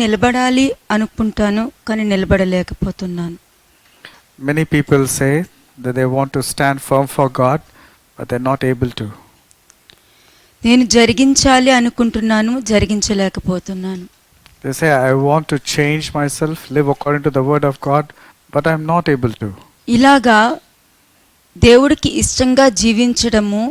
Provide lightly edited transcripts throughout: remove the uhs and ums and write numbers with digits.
నిలబడాలి అనుకుంటాను, కానీ నిలబడలేకపోతున్నాను. Many people say that they want to stand firm for God, but they're not able to. నేను జరిగించాలి అనుకుంటున్నాను, జరిగించలేకపోతున్నాను. They say, I want to change myself, live according to the word of God, but I'm not able to. ఇలాగా దేవుడికి ఇష్టంగా జీవించడము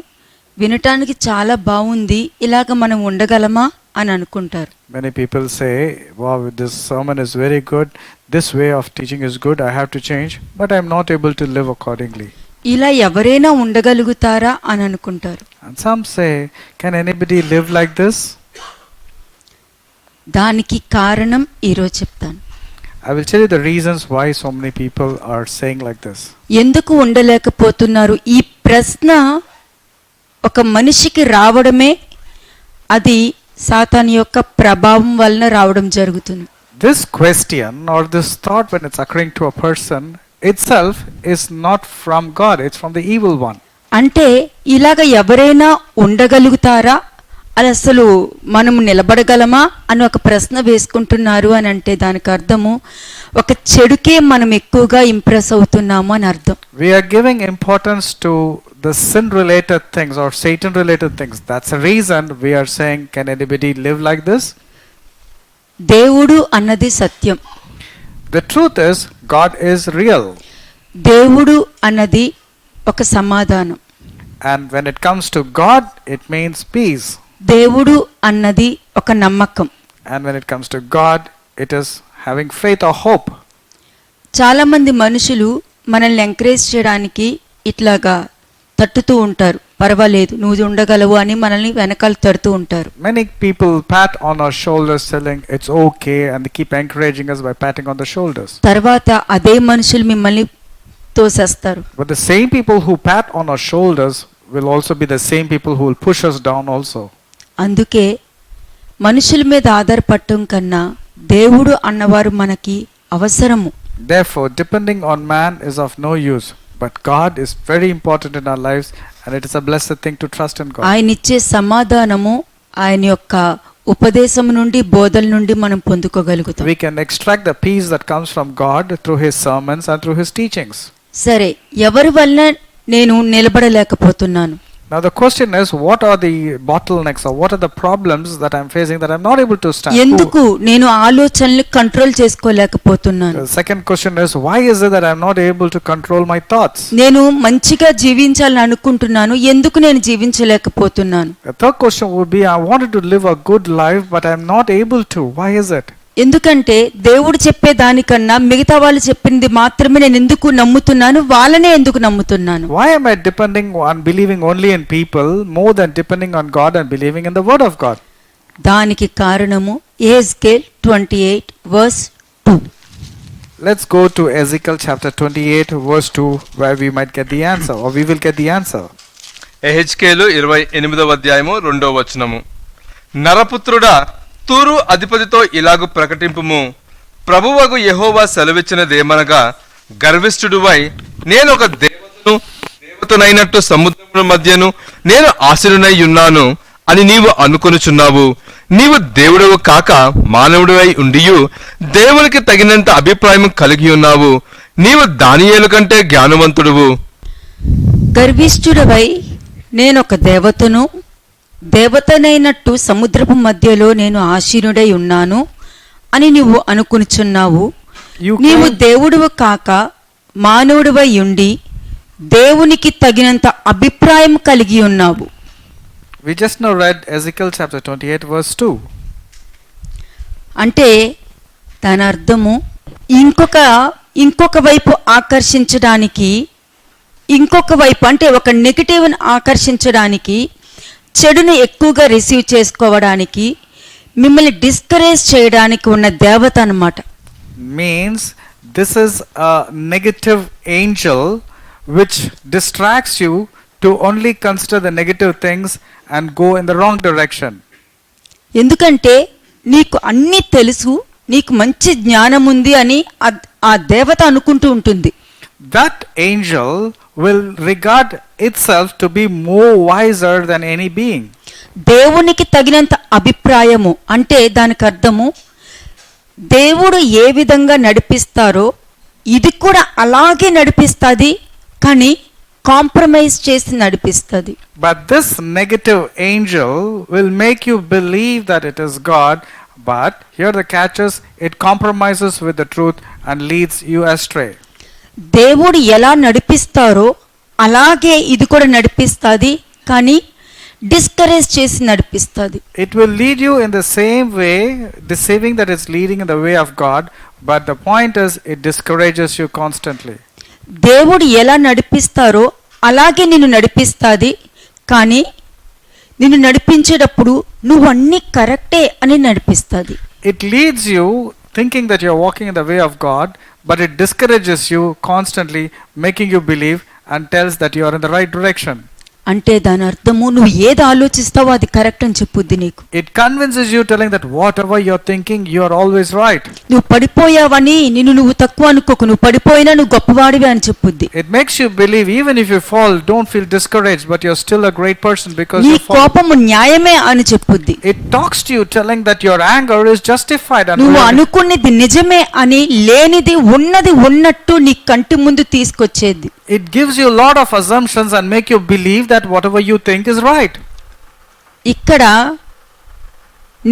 వినటానికి చాలా బాగుంది, ఇలాగ మనం ఉండగలమా అని అనుకుంటారు. Many people say, wow, this sermon is very good, this way of teaching is good, I have to change, but I'm not able to live accordingly. ఇలా ఎవరైనా ఉండగలుగుతారా అని అనుకుంటారు. And some say, can anybody live like this? దానికి కారణం ఈరోజు చెప్తాను. I will tell you the reasons why so many people are saying like this. ఎందుకు ఉండలేకపోతున్నారు? ఈ ప్రశ్న ఒక మనిషికి రావడమే అది సాతాను యొక్క ప్రభావం వలన రావడం జరుగుతుంది. This question or this thought when it's occurring to a person itself is not from God, it's from the evil one. అంటే ఇలాగ ఎవరైనా ఉండగలుగుతారా, అది అసలు మనము నిలబడగలమా అని ఒక ప్రశ్న వేసుకుంటున్నారు అని అంటే దానికి అర్థము ఒక చెడుకే మనం ఎక్కువగా ఇంప్రెస్ అవుతున్నాము అని అర్థం. We are giving importance to the sin related things or Satan related things. That's the reason we are saying, can anybody live like this? దేవుడు అన్నది సత్యం. The truth is, God is real. దేవుడు అన్నది ఒక సమాధానం. And when it comes to God, it means peace. దేవుడు అన్నది ఒక నమ్మకం. And when it comes to God, it is having faith or hope. చాలా మంది మనుషులు మనల్ని ఎంకరేజ్ చేయడానికి ఇట్లాగా తట్టుతూ ఉంటారు, పర్వాలేదు నువ్వు ఉండగలవు అని మనల్ని వెనకాల తడుతూ ఉంటారు. Many people pat on our shoulders telling it's okay, and they keep encouraging us by patting on the shoulders. తర్వాత అదే మనుషులు మిమ్మల్ని తోసేస్తారు. But the same people who pat on our shoulders will also be the same people who will push us down also. అందుకే మనుషుల మీద ఆధారపడటం కన్నా దేవుడు అన్నవారు మనకి అవసరము. Therefore, depending on man is of no use, but God is very important in our lives, and it is a blessed thing to trust in God. ఆయన ఇచ్చే సమాధానము ఆయన యొక్క ఉపదేశం నుండి బోధల నుండి మనం పొందుకోగలుగుతాం. We can extract the peace that comes from God through his sermons and through his teachings. సరే, ఎవరి వలన నేను నిలబడలేకపోతున్నాను? Now the question is, what are the bottlenecks or what are the problems that I'm facing that I'm not able to stand? ఎందుకు నేను ఆలోచనలు control చేసుకోలేకపోతున్నాను? The second question is, why is it that I'm not able to control my thoughts? నేను మంచిగా జీవించాలని అనుకుంటున్నాను, ఎందుకు నేను జీవించలేకపోతున్నాను? The third question would be, I wanted to live a good life but I'm not able to. Why is it? ఎందుకంటే దేవుడు చెప్పే దానికన్నా మిగతా వాళ్ళు చెప్పింది మాత్రమే నేను ఎందుకు నమ్ముతున్నాను, వాళ్ళనే ఎందుకు నమ్ముతున్నాను? Why am I depending on believing only in people more than depending on God and believing in the word of God? దానికి కారణము Ezekiel 28:2. Let's go to Ezekiel chapter 28 verse 2 where we might get the answer, or we will get the answer. Ezekiel 28వ అధ్యాయము 2వ వచనము. నరపుత్రుడా, తూరు అధిపతితో ఇలాగు ప్రకటింపుము, ప్రభువగు యెహోవా సెలవిచ్చినదేమనగా, గర్విష్ఠుడువై నేను ఒక దేవతనైనట్టు సముద్రముల మధ్యను నేను ఆశీనునై ఉన్నాను అని నీవు అనుకొనుచున్నావు. నీవు దేవుడవు కాక మానవుడివై ఉండియు దేవునికి తగినంత అభిప్రాయం కలిగి ఉన్నావు. నీవు దానియేలు కంటే జ్ఞానవంతుడువు. గర్విష్ఠుడవై నేనొక దేవతనైనట్టు సముద్రపు మధ్యలో నేను ఆశీనుడై ఉన్నాను అని నువ్వు అనుకునుచున్నావు. నీవు దేవుడువు కాక మానవుడివై ఉండి దేవునికి తగినంత అభిప్రాయం కలిగి ఉన్నావు. We just now read Ezekiel chapter 28 verse 2. అంటే దాని అర్థము ఇంకొక వైపు ఆకర్షించడానికి, ఇంకొక వైపు అంటే ఒక నెగటివ్ని ఆకర్షించడానికి, చెడుని ఎక్కువగా రిసీవ్ చేసుకోవడానికి, మిమ్మల్ని డిస్కరేజ్ చేయడానికి ఉన్న దేవత అన్నమాట. Means this is a negative angel which distracts you to only consider the negative things and go in the wrong direction. ఎందుకంటే నీకు అన్నీ తెలుసు, నీకు మంచి జ్ఞానం ఉంది అని ఆ దేవత అనుకుంటూ ఉంటుంది. That angel will regard itself to be more wiser than any being. దేవునికి తగినంత అభిప్రాయము అంటే దానికి అర్థము దేవుడు ఏ విధంగా నడిపిస్తారో ఇది కూడా అలాగే నడిపిస్తుంది, కానీ కాంప్రమైజ్ చేసి నడిపిస్తుంది. But this negative angel will make you believe that it is God, but here the catch is, it compromises with the truth and leads you astray. దేవుడు ఎలా నడిపిస్తారో అలాగే ఇది కూడా నడిపిస్తుంది, కానీ డిస్కరేజ్ చేసి నడిపిస్తుంది. It will lead you in the same way, deceiving that it's leading in the way of God, but the point is, it discourages you constantly. దేవుడు ఎలా నడిపిస్తారో అలాగే నిన్ను నడిపిస్తుంది, కానీ నిన్ను నడిపించేటప్పుడు నువ్వు అన్నీ కరెక్టే అని నడిపిస్తుంది. It leads you thinking that you're walking in the way of God, but it discourages you constantly, making you believe and tells that you are in the right direction. అంటే దాని అర్థము నువ్వు ఏది ఆలోచిస్తావో అది కరెక్ట్ అని చెప్పుద్ది నీకు. It convinces you, telling that whatever you're thinking, you are always right. నువ్వు పడిపోయావని నిన్ను నువ్వు తక్కువ అనుకోకు, నువ్వు పడిపోయినా నువ్వు గొప్పవాడివి అని చెప్పుద్ది. It makes you believe even if you fall, don't feel discouraged, but you're still a great person because నీ you fall. కోపము న్యాయమే అని చెప్పుద్ది. It talks to you, telling that your anger is justified and నువ్వు really- అనుకున్నది నిజమే అని, లేనిది ఉన్నది ఉన్నట్టు నీ కంటి ముందు తీసుకొచ్చేది. It gives you a lot of assumptions and make you believe that whatever you think is right. ఇక్కడ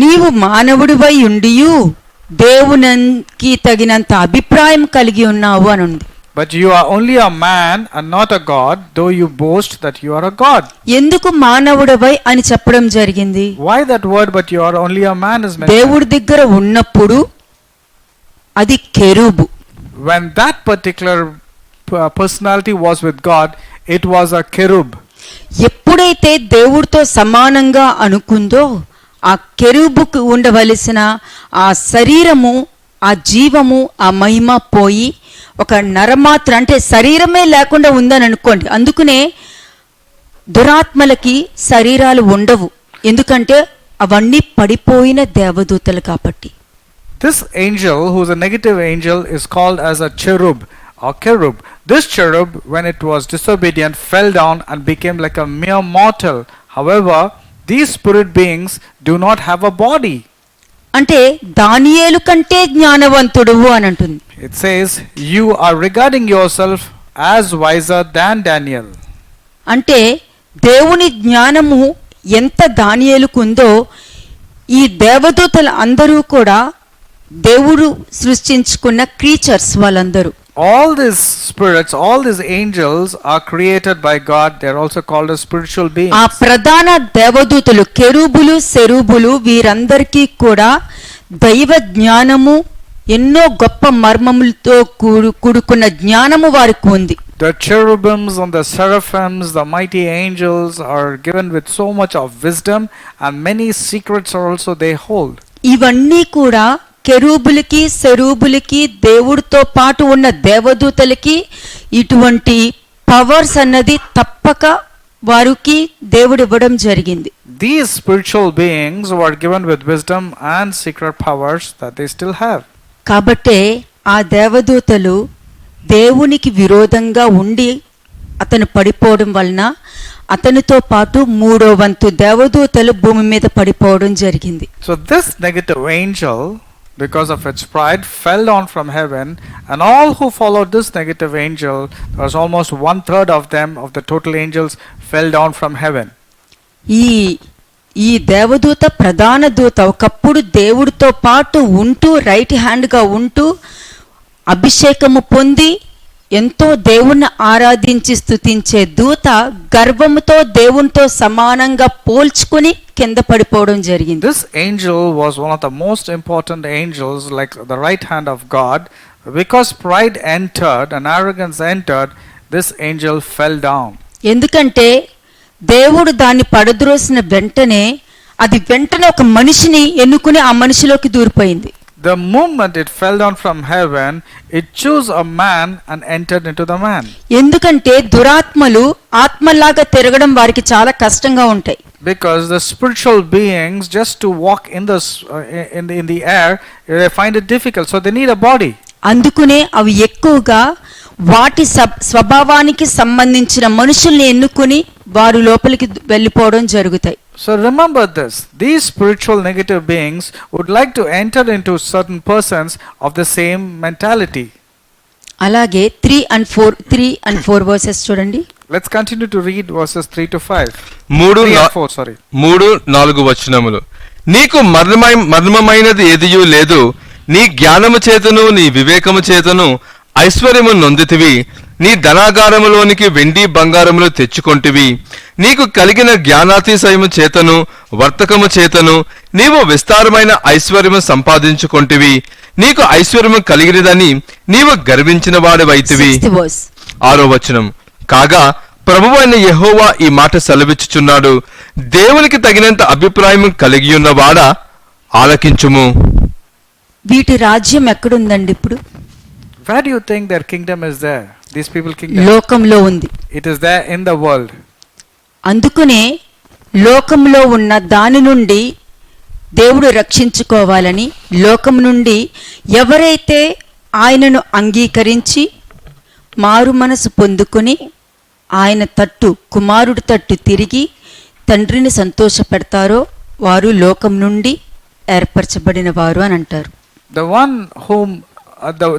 నీవు మానవుడివై ఉండియు దేవునికి తగినంత అభిప్రాయం కలిగి ఉన్నావు అని ఉంది. But you are only a man and not a God, though you boast that you are a God. ఎందుకు మానవుడివై అని చెప్పడం జరిగింది? Why that word, but you are only a man, is mentioned? దేవుడి దగ్గర ఉన్నప్పుడు అది కెరూబు. When that particular personality was with God, it was a cherub. ఎప్పుడైతే దేవుడితో సమానంగా అనుకుందో ఆ కెరూబుకు ఉండవలసిన ఆ శరీరము, ఆ జీవము, ఆ మహిమ పోయి ఒక నరమాత్ర అంటే శరీరమే లేకుండా ఉందని అనుకోండి. అందుకనే దురాత్మలకి శరీరాలు ఉండవు, ఎందుకంటే అవన్నీ పడిపోయిన దేవదూతలు కాబట్టి. This angel, who is a negative angel, is called as a cherub or cherub. This cherub, when it was disobedient, fell down and became like a mere mortal. However, these spirit beings do not have a body. అంటే దానియేలు కంటే జ్ఞానవంతుడువు అని అంటుంది. It says, you are regarding yourself as wiser than Daniel. అంటే దేవుని జ్ఞానము ఎంత దానియేలుకు ఉందో, ఈ దేవదూతలు అందరూ కూడా దేవుడు సృష్టించుకున్న క్రీచర్స్ వాళ్ళందరూ. All these spirits, all these angels are created by God. They are also called as spiritual beings. ఆ ప్రధాన దేవదూతలు కెరూబులు, సెరూబులు వీరందరికీ కూడా దైవ జ్ఞానము, ఎన్నో గొప్ప మర్మములతో కూడుకున్న జ్ఞానము వారికి ఉంది. The cherubims and the seraphims, the mighty angels, are given with so much of wisdom, and many secrets are also they hold. ఇవన్నీ కూడా కెరూబులకి, సెరూబులకి, దేవుడితో పాటు ఉన్న దేవదూతలకి ఇటువంటి పవర్స్ అన్నది తప్పక వారికి దేవుడు ఇవ్వడం జరిగింది. These spiritual beings were given with wisdom and secret powers that they still have. కాబట్టే ఆ దేవదూతలు దేవునికి విరోధంగా ఉండి అతను పడిపోవడం వలన అతనితో పాటు 3వ వంతు దేవదూతలు భూమి మీద పడిపోవడం జరిగింది. So this negative angel, because of its pride, fell down from heaven, and all who followed this negative angel, there was almost 1/3 of them, of the total angels, fell down from heaven. ఈ దేవదూత ప్రధాన దూత ఒకప్పుడు దేవుడితో పాటు ఉంటూ right హ్యాండ్గా ఉంటూ అభిషేకము పొంది ఎంతో దేవుణ్ణి ఆరాధించి స్తుతించే దూత గర్వముతో దేవునితో సమానంగా పోల్చుకుని కింద పడిపోవడం జరిగింది. This angel was one of the most important angels, like the right hand of God. Because pride entered and arrogance entered, this angel fell down. ఎందుకంటే దేవుడు దాన్ని పడద్రోసిన వెంటనే అది వెంటనే ఒక మనిషిని ఎన్నుకుని ఆ మనిషిలోకి దూరిపోయింది. The moment it fell down from heaven, it chose a man and entered into the man. ఎందుకంటే దురాత్మలు ఆత్మలాగా తిరగడం వారికి చాలా కష్టంగా ఉంటాయి. Because the spiritual beings, just to walk in the air, they find it difficult, so they need a body. అందుకునే అవి ఎక్కువగా వాటి స్వభావానికి సంబంధించిన మనుషుల్ని ఎన్నుకుని వారు లోపలికి వెళ్ళిపోవడం జరుగుతాయి. So remember this, these spiritual negative beings would like to enter into certain persons of the same mentality. అలాగే 3 and 4 వర్సెస్ చూడండి. Let's continue to read verses 3 to 5. 3 and 4, sorry. 3-4 వచనములు. నీకు మర్మమైనది ఏదియూ లేదు, నీ జ్ఞానము చేతను నీ వివేకము చేతను ఐశ్వర్యము నొందితివి, నీ ధనాగారములోనికి వెండి బంగారములు తెచ్చుకొంటివి, నీకు కలిగిన జ్ఞానాతిశయము చేతను వర్తకము చేతను నీవు విస్తారమైన ఐశ్వర్యము సంపాదించుకొంటివి, నీకు ఐశ్వర్యము కలిగినదని నీవు గర్వించిన వాడివైతివి. 6వ వచనం. కాగా ప్రభువైన యెహోవా ఈ మాట సెలవిచ్చుచున్నాడు, దేవునికి తగినంత అభిప్రాయం కలిగి ఉన్నవాడా ఆలకించుము. వీటి రాజ్యం ఎక్కడుందండి ఇప్పుడు? Where do you think their kingdom is there? These people kingdom. లోకంలో ఉంది. It is there in the world. అందుకనే లోకంలో ఉన్న దాని నుండి దేవుడు రక్షించుకోవాలని లోకం నుండి ఎవరైతే ఆయనను అంగీకరించి మారు మనసు పొందుకొని ఆయన తట్టు కుమారుడి తట్టు తిరిగి తండ్రిని సంతోషపెడతారో వారు లోకం నుండి ఏర్పరచబడిన వారు అని అంటారు. The one whom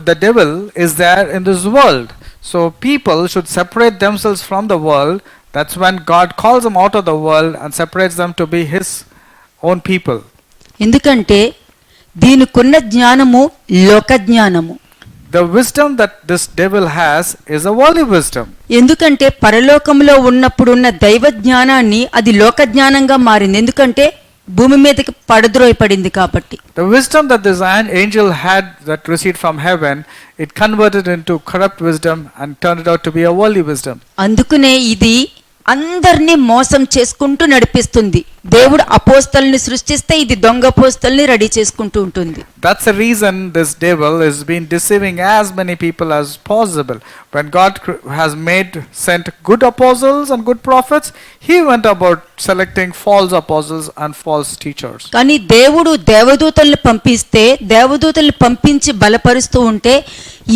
the devil is there in this world. So people should separate themselves from the world. That's when God calls them out of the world and separates them to be his own people. ఎందుకంటే దీనికున్న జ్ఞానము లోక జ్ఞానము. The wisdom that this devil has is a worldly wisdom. ఎందుకంటే పరలోకంలో ఉన్నప్పుడున్న దైవ జ్ఞానాన్ని అది లోక జ్ఞానంగా మారింది. ఎందుకంటే భూమి మీదకి పడద్రోయపడింది కాబట్టి. The wisdom that this angel had that received from heaven, it converted into corrupt wisdom and turned it out to be a worldly wisdom. అందుకనే ఇది అందరినీ మోసం చేసుకుంటూ నడిపిస్తుంది. దేవుడు అపోస్తలుని సృష్టిస్తే ఇది దొంగ అపోస్తలుని రెడీ చేసుకుంటూ ఉంటుంది. That's the reason this devil has been deceiving as many people as possible. When God has sent good apostles and good prophets, he went about selecting false apostles and false teachers. కానీ దేవుడు దేవదూతల్ని పంపిస్తే దేవదూతల్ని పంపించి బలపరుస్తూ ఉంటే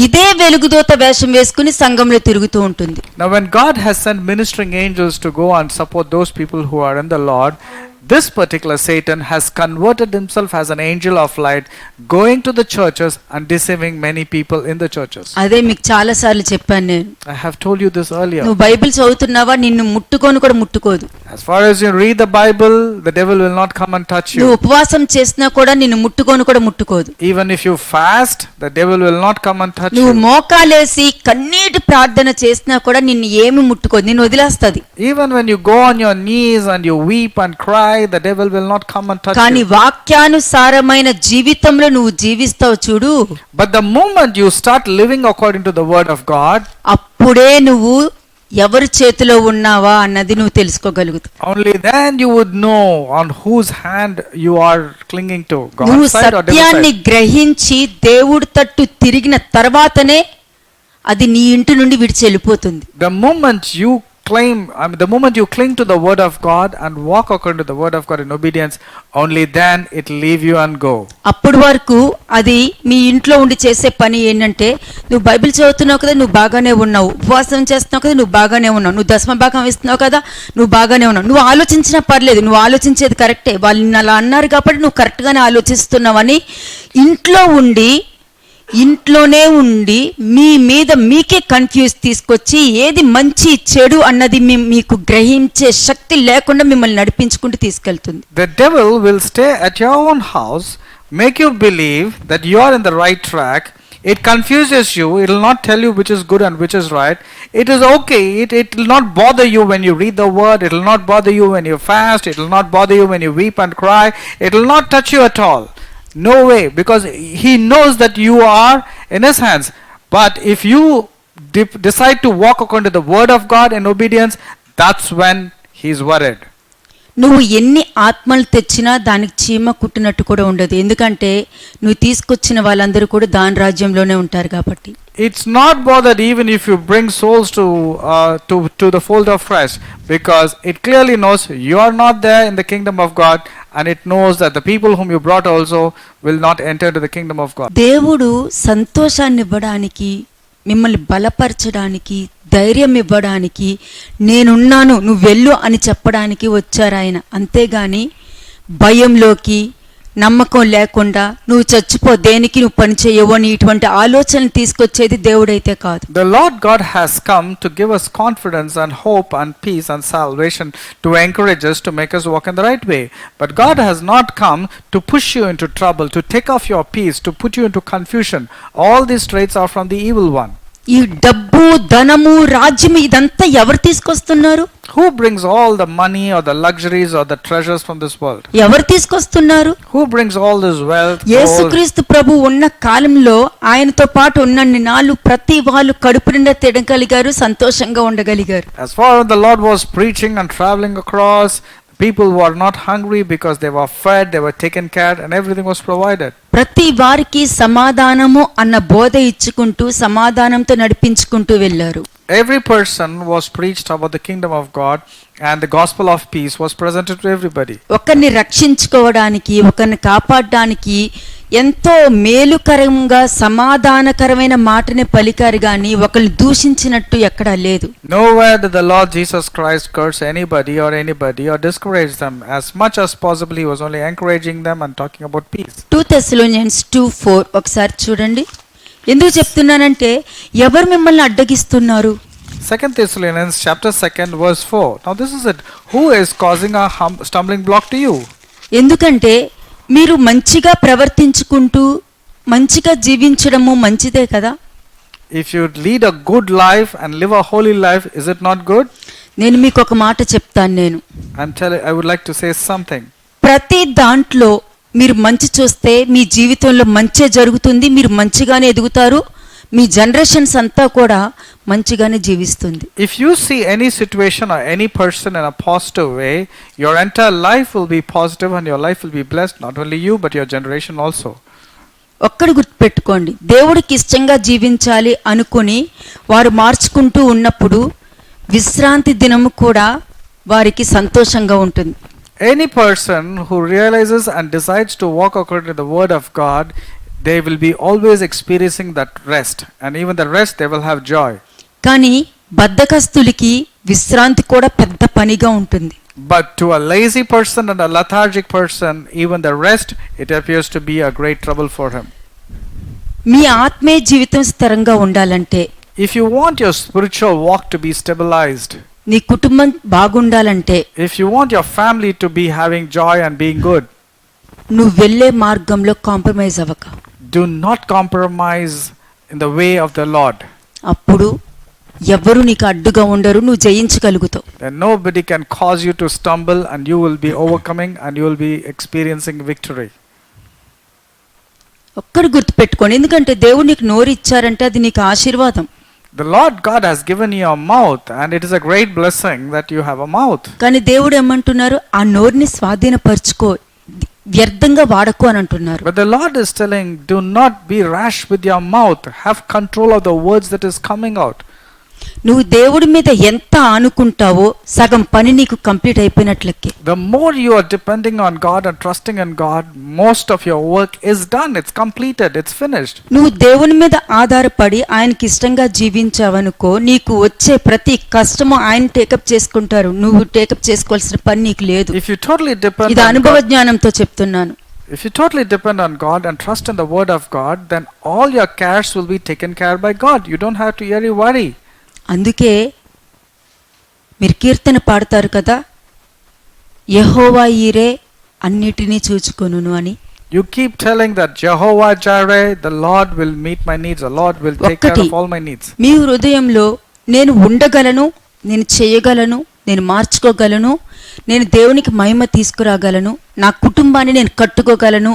ఇదే వెలుగుదూత వేషం వేసుకుని సంఘంలో తిరుగుతూ ఉంటుంది. Now when God has sent ministering angels to go and support those people who are in the Lord, this particular Satan has converted himself as an angel of light, going to the churches and deceiving many people in the churches. అదే మీకు చాలా సార్లు చెప్పాను నేను. I have told you this earlier. నువ్వు Bible చదువుతున్నావా, నిన్ను ముట్టుకొని కూడా ముట్టుకోదు. As far as you read the Bible, the devil will not come and touch నువ్వు you. ఉపవాసం చేసినా కూడా నిన్ను ముట్టుకొని కూడా ముట్టుకోదు. Even if you fast, the devil will not come and touch నువ్వు you. మోకాలేసి కన్నీటి ప్రార్థన చేసినా కూడా నిన్ను ఏమి ముట్టుకోదు, నిన్ను వదిలేస్తది. Even when you go on your knees and you weep and cry, the devil will not come and touch కానీ you. వాక్యానుసారమైన జీవితంలో నువ్వు జీవిస్తావు చూడు, But the moment you start living according to the word of God, అప్పుడే నువ్వు ఎవరి చేతిలో ఉన్నావా అన్నది నువ్వు తెలుసుకోగలుగుతావు. only then you would know on whose hand you are clinging to, నువ్వు God's side or devil's సత్యాన్ని side. గ్రహించి దేవుడి తట్టు తిరిగిన తర్వాతనే అది నీ ఇంటి నుండి విడిచి వెళ్ళిపోతుంది. The moment you cling to the word of God and walk according to the word of God in obedience, only then it will leave you and go. అప్పటి వరకు అది మీ ఇంట్లో ఉండి చేసే పని ఏంటంటే, నువ్వు బైబిల్ చదువుతున్నావు కదా, నువ్వు బాగానే ఉన్నావు, ఉపవాసం చేస్తున్నావు కదా, నువ్వు బాగానే ఉన్నావు, నువ్వు దశమ భాగం ఇస్తున్నావు కదా, నువ్వు బాగానే ఉన్నావు, నువ్వు ఆలోచించినా పర్లేదు, నువ్వు ఆలోచించేది కరెక్టే, వాళ్ళు నిన్ను అలా అన్నారు కాబట్టి నువ్వు కరెక్ట్గానే ఆలోచిస్తున్నావని ఇంట్లోనే ఉండి మీ మీద మీకే కన్ఫ్యూజ్ తీసుకొచ్చి ఏది మంచి చెడు అన్నది మీకు గ్రహించే శక్తి లేకుండా మిమ్మల్ని నడిపించుకుంటూ తీసుకెళ్తుంది. The devil will stay at your own house, make you believe that you are in the right track. It confuses you. It will not tell you which is good and which is right. It is okay. It will not bother you when you read the word. It will not bother you when you fast. It will not bother you when you weep and cry. It will not touch you at all. No way, because he knows that you are in his hands. But if you decide to walk according to the word of God in obedience, that's when he is worried. నువ్వు ఎన్ని ఆత్మలు తెచ్చినా దానికి చీమ కుట్టినట్టు కూడా ఉండదు. ఎందుకంటే నువ్వు తీసుకొచ్చిన వాళ్ళందరూ కూడా దాని రాజ్యంలోనే ఉంటారు కాబట్టి. It's not bothered even if you bring souls to the fold of Christ, because it clearly knows you are not there in the kingdom of God, and it knows that the people whom you brought also will not enter into the kingdom of God. దేవుడు సంతోషాన్ని ఇవ్వడానికి మిమ్మల్ని బలపరచడానికి, ధైర్యం ఇవ్వడానికి, నేనున్నాను నువ్వు వెళ్ళు అని చెప్పడానికి వచ్చారు ఆయన. అంతేగాని భయంలోకి, నమ్మకం లేకుండా నువ్వు చచ్చిపో, దేనికి నువ్వు పని చేయవు అని ఇటువంటి ఆలోచనలు తీసుకొచ్చేది దేవుడైతే కాదు. The Lord God has come to give us confidence and hope and peace and salvation, to encourage us, to make us walk in the right way. But God has not come to push you into trouble, to take off your peace, to put you into confusion. All these traits are from the evil one. ఈ డబ్బు, ధనము, రాజ్యం ఇదంతా ఎవరు తీసుకొస్తున్నారు? Who brings all the money or the luxuries or the treasures from this world? ఎవరు తీసుకొస్తున్నారు? Who brings all this wealth? gold? యేసుక్రీస్తు ప్రభు ఉన్న కాలంలో ఆయనతో పాటు ఉన్నన్ని నాళ్ళు ప్రతి వాళ్ళు కడుపు నిండా తినగలిగారు, సంతోషంగా ఉండగలిగారు. As far as the Lord was preaching and traveling across, people were not hungry because they were fed, they were taken care, and everything was provided. ప్రతి వారికి సమాధానము అన్న బోధ ఇచ్చుకుంటూ సమాధానంతో నడిపించుకుంటూ వెళ్ళారు. Every person was preached about the kingdom of God, and the gospel of peace was presented to everybody. ఒకరిని రక్షించుకోవడానికి, ఒకరిని కాపాడడానికి ఎంతో మేలుకరంగా సమాధానకరమైన మాటని పలికారు గాని ఒకరిని దూషించినట్టు ఎక్కడా లేదు. Nowhere did the Lord Jesus Christ curse anybody or discourage them. As much as possible, he was only encouraging them and talking about peace. 2 Thessalonians 2:4 ఒకసారి చూడండి. ఎందుకు చెప్తున్నానంటే ఎవరు మిమ్మల్ని అడ్డగిస్తున్నారు? 2 Thessalonians chapter 2 verse 4. Now this is it. Who is causing a stumbling block to you? ఎందుకంటే మీరు మంచిగా ప్రవర్తించుకుంటూ మంచిగా జీవించడము మంచిదే కదా. If you lead a good life and live a holy life, is it not good? నేను మీకు ఒక మాట చెప్తాను. I would like to say something. ప్రతి దాంట్లో మీరు మంచి చూస్తే మీ జీవితంలో మంచే జరుగుతుంది, మీరు మంచిగానే ఎదుగుతారు, మీ జనరేషన్స్ అంతా కూడా మంచిగానే జీవిస్తుంది. If you see any situation or any person in a positive way, your entire life will be positive and your life will be blessed, not only you but your generation also. ఒక్కడి గుర్తుపెట్టుకోండి, దేవుడికి ఇష్టంగా జీవించాలి అనుకుని వారు మార్చుకుంటూ ఉన్నప్పుడు విశ్రాంతి దినము కూడా వారికి సంతోషంగా ఉంటుంది. Any person who realizes and decides to walk according to the word of God, they will be always experiencing that rest, and even the rest they will have joy. కానీ బద్ధకస్తులకి విశ్రాంతి కూడా పెద్ద పనిగా ఉంటుంది. But to a lazy person and a lethargic person, even the rest, it appears to be a great trouble for him. మీ ఆత్మీయ జీవితం స్థిరంగా ఉండాలంటే, If you want your spiritual walk to be stabilized, నీ కుటుంబం బాగుండాలంటే, if you want your family to be having joy and being good, నువ్వు వెళ్ళే మార్గంలో కాంప్రమైజ్ అవ్వక. do not compromise in the way of the Lord. అప్పుడు ఎవరు నీకు అడ్డుగా ఉండరు, నువ్వు జయించగలుగుతావు. Then nobody can cause you to stumble, and you will be overcoming and you will be experiencing victory. ఒక్కడు గుర్తుపెట్టుకోండి, ఎందుకంటే దేవుడు నీకు నోరు ఇచ్చారంటే అది నీకు ఆశీర్వాదం. The Lord God has given you a mouth, and it is a great blessing that you have a mouth. కానీ దేవుడు ఏమంటున్నారు? ఆ నోరుని స్వాధీనపరచుకో, వ్యర్థంగా వాడకు అని అంటున్నారు. But the Lord is telling, do not be rash with your mouth. Have control of the words that is coming out. నువ్వు దేవుడి మీద ఎంత ఆనుకుంటావో సగం పని నీకు complete అయిపోయినట్లకే. The more you are depending on God and trusting in God, most of your work is done. It's completed. It's finished. నువ్వు దేవుని మీద ఆధారపడి ఆయనకి ఇష్టంగా జీవించావనుకో, నీకు వచ్చే ప్రతి కష్టము ఆయన టేకప్ చేసుకుంటారు. నువ్వు టేకప్ చేసుకోవాల్సిన పని నీకు లేదు. If you totally depend ఇది on అనుభవ God, జ్ఞానంతో చెప్తున్నాను. if you totally depend on God and trust in the word of God, then all your cares will be taken care by God. You don't have to really worry. అందుకే మీరు కీర్తన పాడతారు కదా, యెహోవా ఈరే అన్నిటినీ చూచుకొనును అని. You keep telling that Jehovah Jireh, the Lord will meet my needs. The Lord will take care of all my needs. మీ హృదయంలో నేను ఉండగలను, నేను చేయగలను, నేను మార్చుకోగలను, నేను దేవునికి మహిమ తీసుకురాగలను, నా కుటుంబాన్ని నేను కట్టుకోగలను,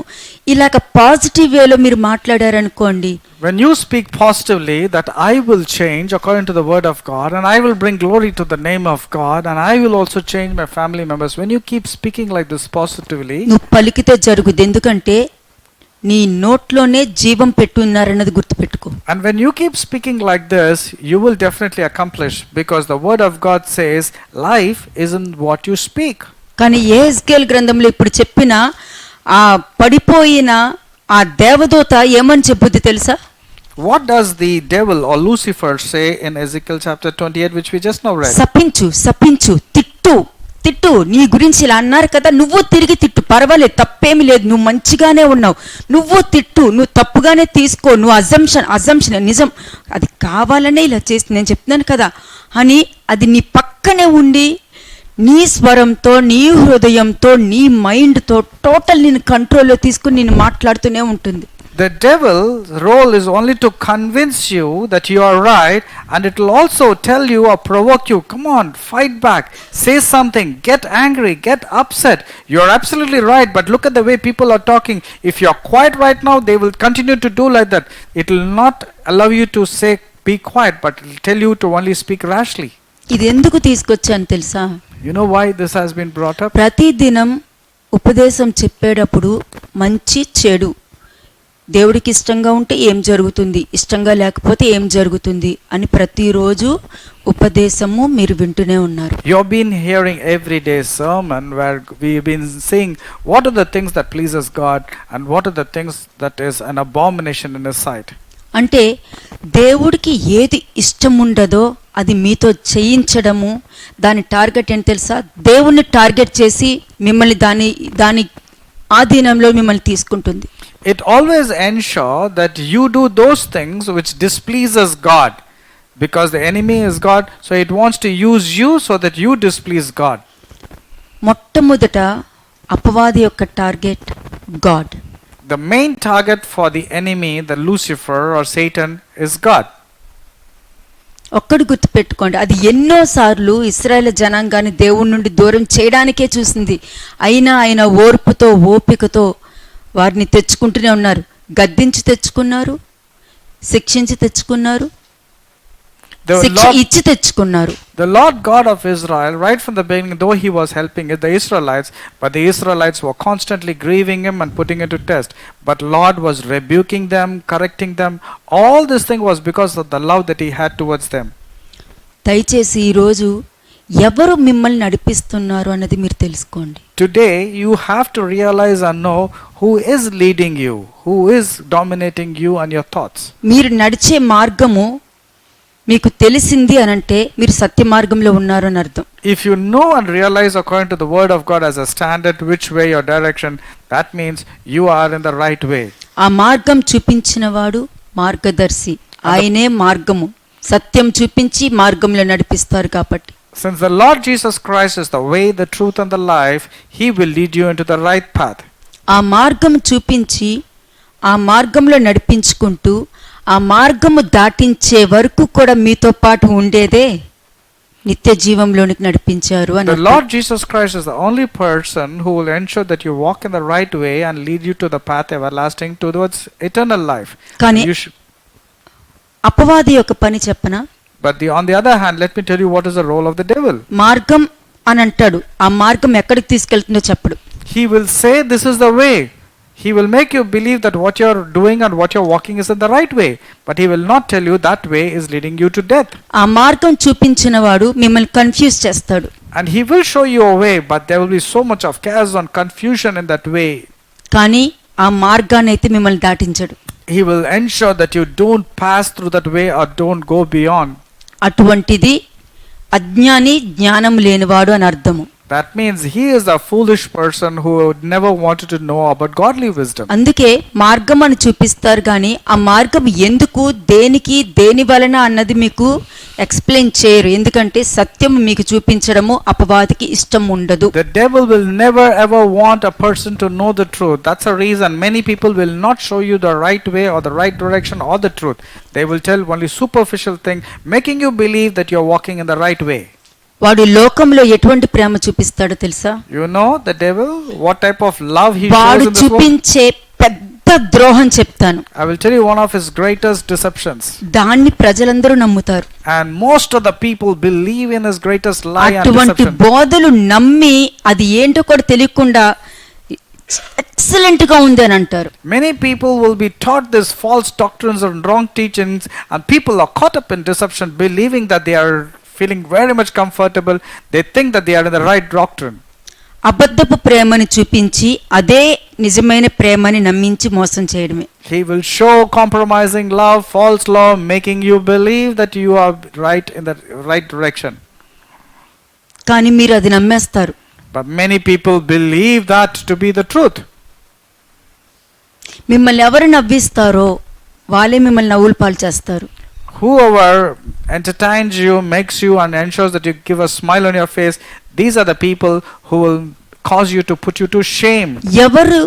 ఇలాగ పాజిటివ్ వేలో మీరు మాట్లాడారనుకోండి. When you speak positively that I will change according to the word of God, and I will bring glory to the name of God, and I will also change my family members, when you keep speaking like this positively, నువ్వు పలికితే జరుగుద్ది. ఎందుకంటే నీ నోట్లోనే జీవం పెట్టున్నారన్నది గుర్తుపెట్టుకో. and when you keep speaking like this, you will definitely accomplish, because the word of God says life isn't what you speak. కానీ యెహెజ్కేలు గ్రంథంలో ఇప్పుడు చెప్పిన ఆ పడిపోయిన ఆ దేవదూత ఏమని చెప్పుద్ది తెలుసా? What does the devil or Lucifer say in Ezekiel chapter 28, which we just now read? శపించు శపించు, తిట్టు తిట్టు, నీ గురించి ఇలా అన్నారు కదా, నువ్వు తిరిగి తిట్టు, పర్వాలేదు, తప్పేమి లేదు, నువ్వు మంచిగానే ఉన్నావు, నువ్వు తిట్టు, నువ్వు తప్పుగానే తీసుకో, నువ్వు అజంప్షన్ నిజం, అది కావాలనే ఇలా చేసి నేను చెప్తున్నాను కదా అని అది నీ పక్కనే ఉండి నీ స్వరంతో, నీ హృదయంతో, నీ మైండ్తో టోటల్ నేను కంట్రోల్లో తీసుకుని నేను మాట్లాడుతూనే ఉంటుంది. The devil's role is only to convince you that you are right, and it will also tell you or provoke you, come on, fight back, say something, get angry, get upset. You are absolutely right, but look at the way people are talking. If you are quiet right now, they will continue to do like that. It will not allow you to say be quiet, but it will tell you to only speak rashly. ఇది ఎందుకు తీసుకొచ్చాను తెలుసా? You know why this has been brought up? ప్రతి దినం ఉపదేశం చెప్పేటప్పుడు మంచి చెడు, దేవుడికి ఇష్టంగా ఉంటే ఏం జరుగుతుంది, ఇష్టంగా లేకపోతే ఏం జరుగుతుంది అని ప్రతిరోజు ఉపదేశము మీరు వింటూనే ఉన్నారు. You've been hearing every day sermon where we've been saying what are the things that pleases God and what are the things that is an abomination in His sight. అంటే దేవుడికి ఏది ఇష్టం ఉండదో అది మీతో చేయించడము, దాని టార్గెట్ ఏంటి తెలుసా? దేవుణ్ణి టార్గెట్ చేసి మిమ్మల్ని దాని ఆధీనంలో మిమ్మల్ని తీసుకుంటుంది. It always ensure that you do those things which displeases God, because the enemy is God, so it wants to use you so that you displease God. మొట్టమొదట అపవాది యొక్క target God. The main target for the enemy, the Lucifer or Satan, is God. ఒక్కడు గుర్తుపెట్టుకోండి, అది ఎన్నోసార్లు ఇశ్రాయేలు జనాంగాన్ని దేవుడి నుండి దూరం చేయడానికే చూసింది. అయినా ఆయన ఓర్పుతో ఓపికతో వారిని తెచ్చుకుంటూనే ఉన్నారు. గద్దించి తెచ్చుకున్నారు, శిక్షించి తెచ్చుకున్నారు, శిక్ష ఇచ్చి తెచ్చుకున్నారు. The Lord God of Israel, right from the beginning, though He was helping the Israelites, but the Israelites were constantly grieving Him and putting Him to test. But Lord was rebuking them, correcting them. All this thing was because of the love that He had towards them. దయచేసి ఈరోజు ఎవరు మిమ్మల్ని నడిపిస్తున్నారు అన్నది మీరు తెలుసుకోండి. Today you have to realize and know who is leading you, who is dominating you and your thoughts. మీరు నడిచే మార్గము మీకు తెలిసింది అనంటే మీరు సత్య మార్గంలో ఉన్నారు అని అర్థం. If you know and realize according to the word of God as a standard which way your direction, that means you are in the right way. ఆ మార్గం చూపించిన వాడు మార్గదర్శి, ఆయనే మార్గము, సత్యం చూపించి మార్గంలో నడిపిస్తారు. కాబట్టి Since the Lord Jesus Christ is the way, the truth and the life, He will lead you into the right path. ఆ మార్గం చూపించి ఆ మార్గంలో నడిపించుకుంటూ ఆ మార్గము దాటించే వరకు కూడా మీతో పాటు ఉండేదే నిత్య జీవంలోనికి నడిపించారు అని. The Lord Jesus Christ is the only person who will ensure that you walk in the right way and lead you to the path everlasting towards eternal life. కానీ You should, అపవాది యొక్క పని చెప్పనా? but on the other hand, let me tell you what is the role of the devil. మార్గం అని అంటాడు, ఆ మార్గం ఎక్కడికి తీసుకెళ్తుందో చెప్పడు. He will say this is the way. He will make you believe that what you're doing and what you're walking is in the right way, but He will not tell you that way is leading you to death. ఆ మార్గం చూపించిన వాడు మిమ్మల్ని confuse చేస్తాడు. And He will show you a way, but there will be so much of chaos and confusion in that way. కానీ ఆ మార్గాన్ని అయితే మిమ్మల్ని దాటించడు. He will ensure that you don't pass through that way or don't go beyond. అటువంటిది అజ్ఞాని, జ్ఞానం లేనివాడు అని అర్థము. That means he is a foolish person who never wanted to know about godly wisdom. అందుకే మార్గం అని చూపిస్తారు కానీ ఆ మార్గం ఎందుకు, దేనికి, దేని వలన అన్నది మీకు ఎక్స్ప్లెయిన్ చేయరు. ఎందుకంటే సత్యం మీకు చూపించడము అపవాదికి ఇష్టం ఉండదు. The devil will never ever want a person to know the truth. That's a reason many people will not show you the right way or the right direction or the truth. They will tell only superficial thing, making you believe that you're walking in the right way. వాడు లోకంలో ఎటువంటి ప్రేమ చూపిస్తాడో తెలుసా? You know the devil, what type of love he shows వాడు in this world? చూపించే పెద్ద ద్రోహం చెప్తాను. I will tell you one of his greatest deceptions. దాన్ని ప్రజలందరూ నమ్ముతారు. And most of the people believe in his greatest lie and అటువంటి deception. బోధలు నమ్మి అది ఏంటో కూడా తెలియకుండా ఎక్సలెంట్ గా ఉంది అని అంటారు. Many people will be taught these false doctrines and wrong teachings, and people are caught up in deception, believing that they are feeling very much comfortable. They think that they are in the right doctrine. అబద్ధపు ప్రేమని చూపించి అదే నిజమైన ప్రేమని నమ్మించి మోసం చేయడమే. He will show compromising love, false love, making you believe that you are right in the right direction. కానీ మీరు అది నమ్మేస్తారు. But many people believe that to be the truth. మిమ్మల్ని ఎవరు నవ్విస్తారో వాళ్ళే మిమ్మల్ని నవ్వులు పాలు చేస్తారు. Whoever entertains you, makes you, and ensures that you give a smile on your face, these are the people who will cause you to put you to shame. ఎవరు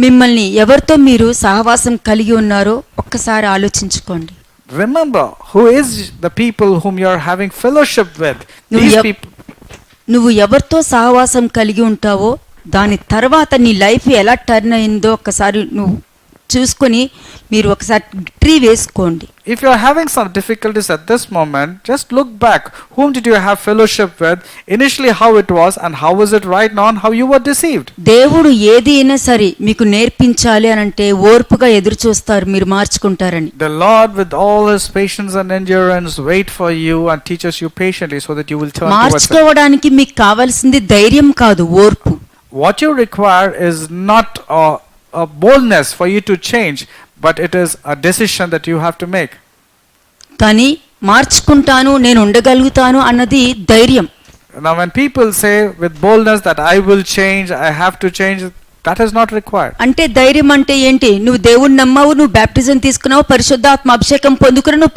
మిమ్మల్ని ఎవరితో మీరు సహవాసం కలిగి ఉన్నారో ఒక్కసారి ఆలోచించుకోండి. Remember who is the people whom you are having fellowship with. నువ్వు ఎవరితో సహవాసం కలిగి ఉంటావో దాని తర్వాత నీ లైఫ్ ఎలా టర్న్ అయిందో ఒక్కసారి నువ్వు చూసుకొని మీరు ఒకసారి ట్రీ వేసుకోండి. If you are having some difficulties at this moment, just look back. Whom did you have fellowship with? Initially how it was, and how is it right now, and how you were deceived. దేవుడు ఏది అయినా సరే మీకు నేర్పించాలి అని అంటే ఓర్పుగా ఎదురు చూస్తారు మీరు మార్చుకుంటారని. The Lord with all his patience and endurance wait for you and teaches you patiently so that you will turn towards him. మార్చుకోవడానికి మీకు కావాల్సింది ధైర్యం కాదు, ఓర్పు. What you require is not a boldness for you to change, but it is a decision that you have to make. కానీ మార్చుకుంటాను నేను ఉండగలుగుతాను అన్నది ధైర్యం. Now when people say with boldness that I will change, I have to change, that is not required. అంటే ధైర్యం అంటే ఏంటి? నువ్వు దేవుణ్ణి నమ్మావు, నువ్వు బాప్టిజం తీసుకున్నావు, పరిశుద్ధాత్మ అభిషేకం పొందుకుని నువ్వు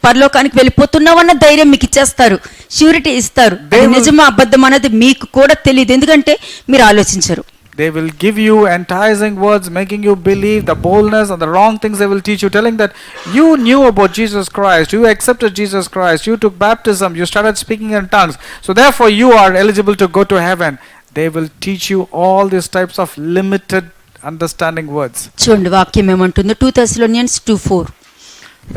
పరలోకానికి వెళ్ళిపోతున్నావు అన్న ధైర్యం మీకు ఇచ్చేస్తారు, ష్యూరిటీ ఇస్తారు. నిజమా అబద్ధం అన్నది మీకు కూడా తెలియదు, ఎందుకంటే మీరు ఆలోచించరు. They will give you enticing words, making you believe the boldness and the wrong things they will teach you, telling that you knew about Jesus Christ, you accepted Jesus Christ, you took baptism, you started speaking in tongues, so therefore you are eligible to go to heaven. They will teach you all these types of limited understanding words. చూడండి వాక్యం ఏమంటుందో 2 Thessalonians 2:4.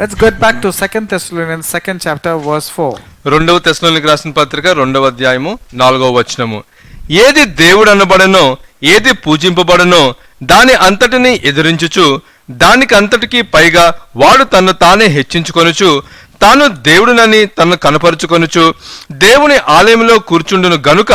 Let's get back to 2 Thessalonians 2nd chapter verse 4. రెండవ తెస్సలోనికీయులకు రాసిన పత్రిక 2వ అధ్యాయము 4వ వచనము. ఏది దేవుడు అనబడనో, ఏది పూజింపబడనో దాని అంతటిని ఎదిరించుచు, దానికి అంతటికి పైగా వాడు తన్ను తానే హెచ్చించుకొనుచు, తాను దేవుడునని తన్ను కనపరుచుకొనుచు దేవుని ఆలయంలో కూర్చుండును గనుక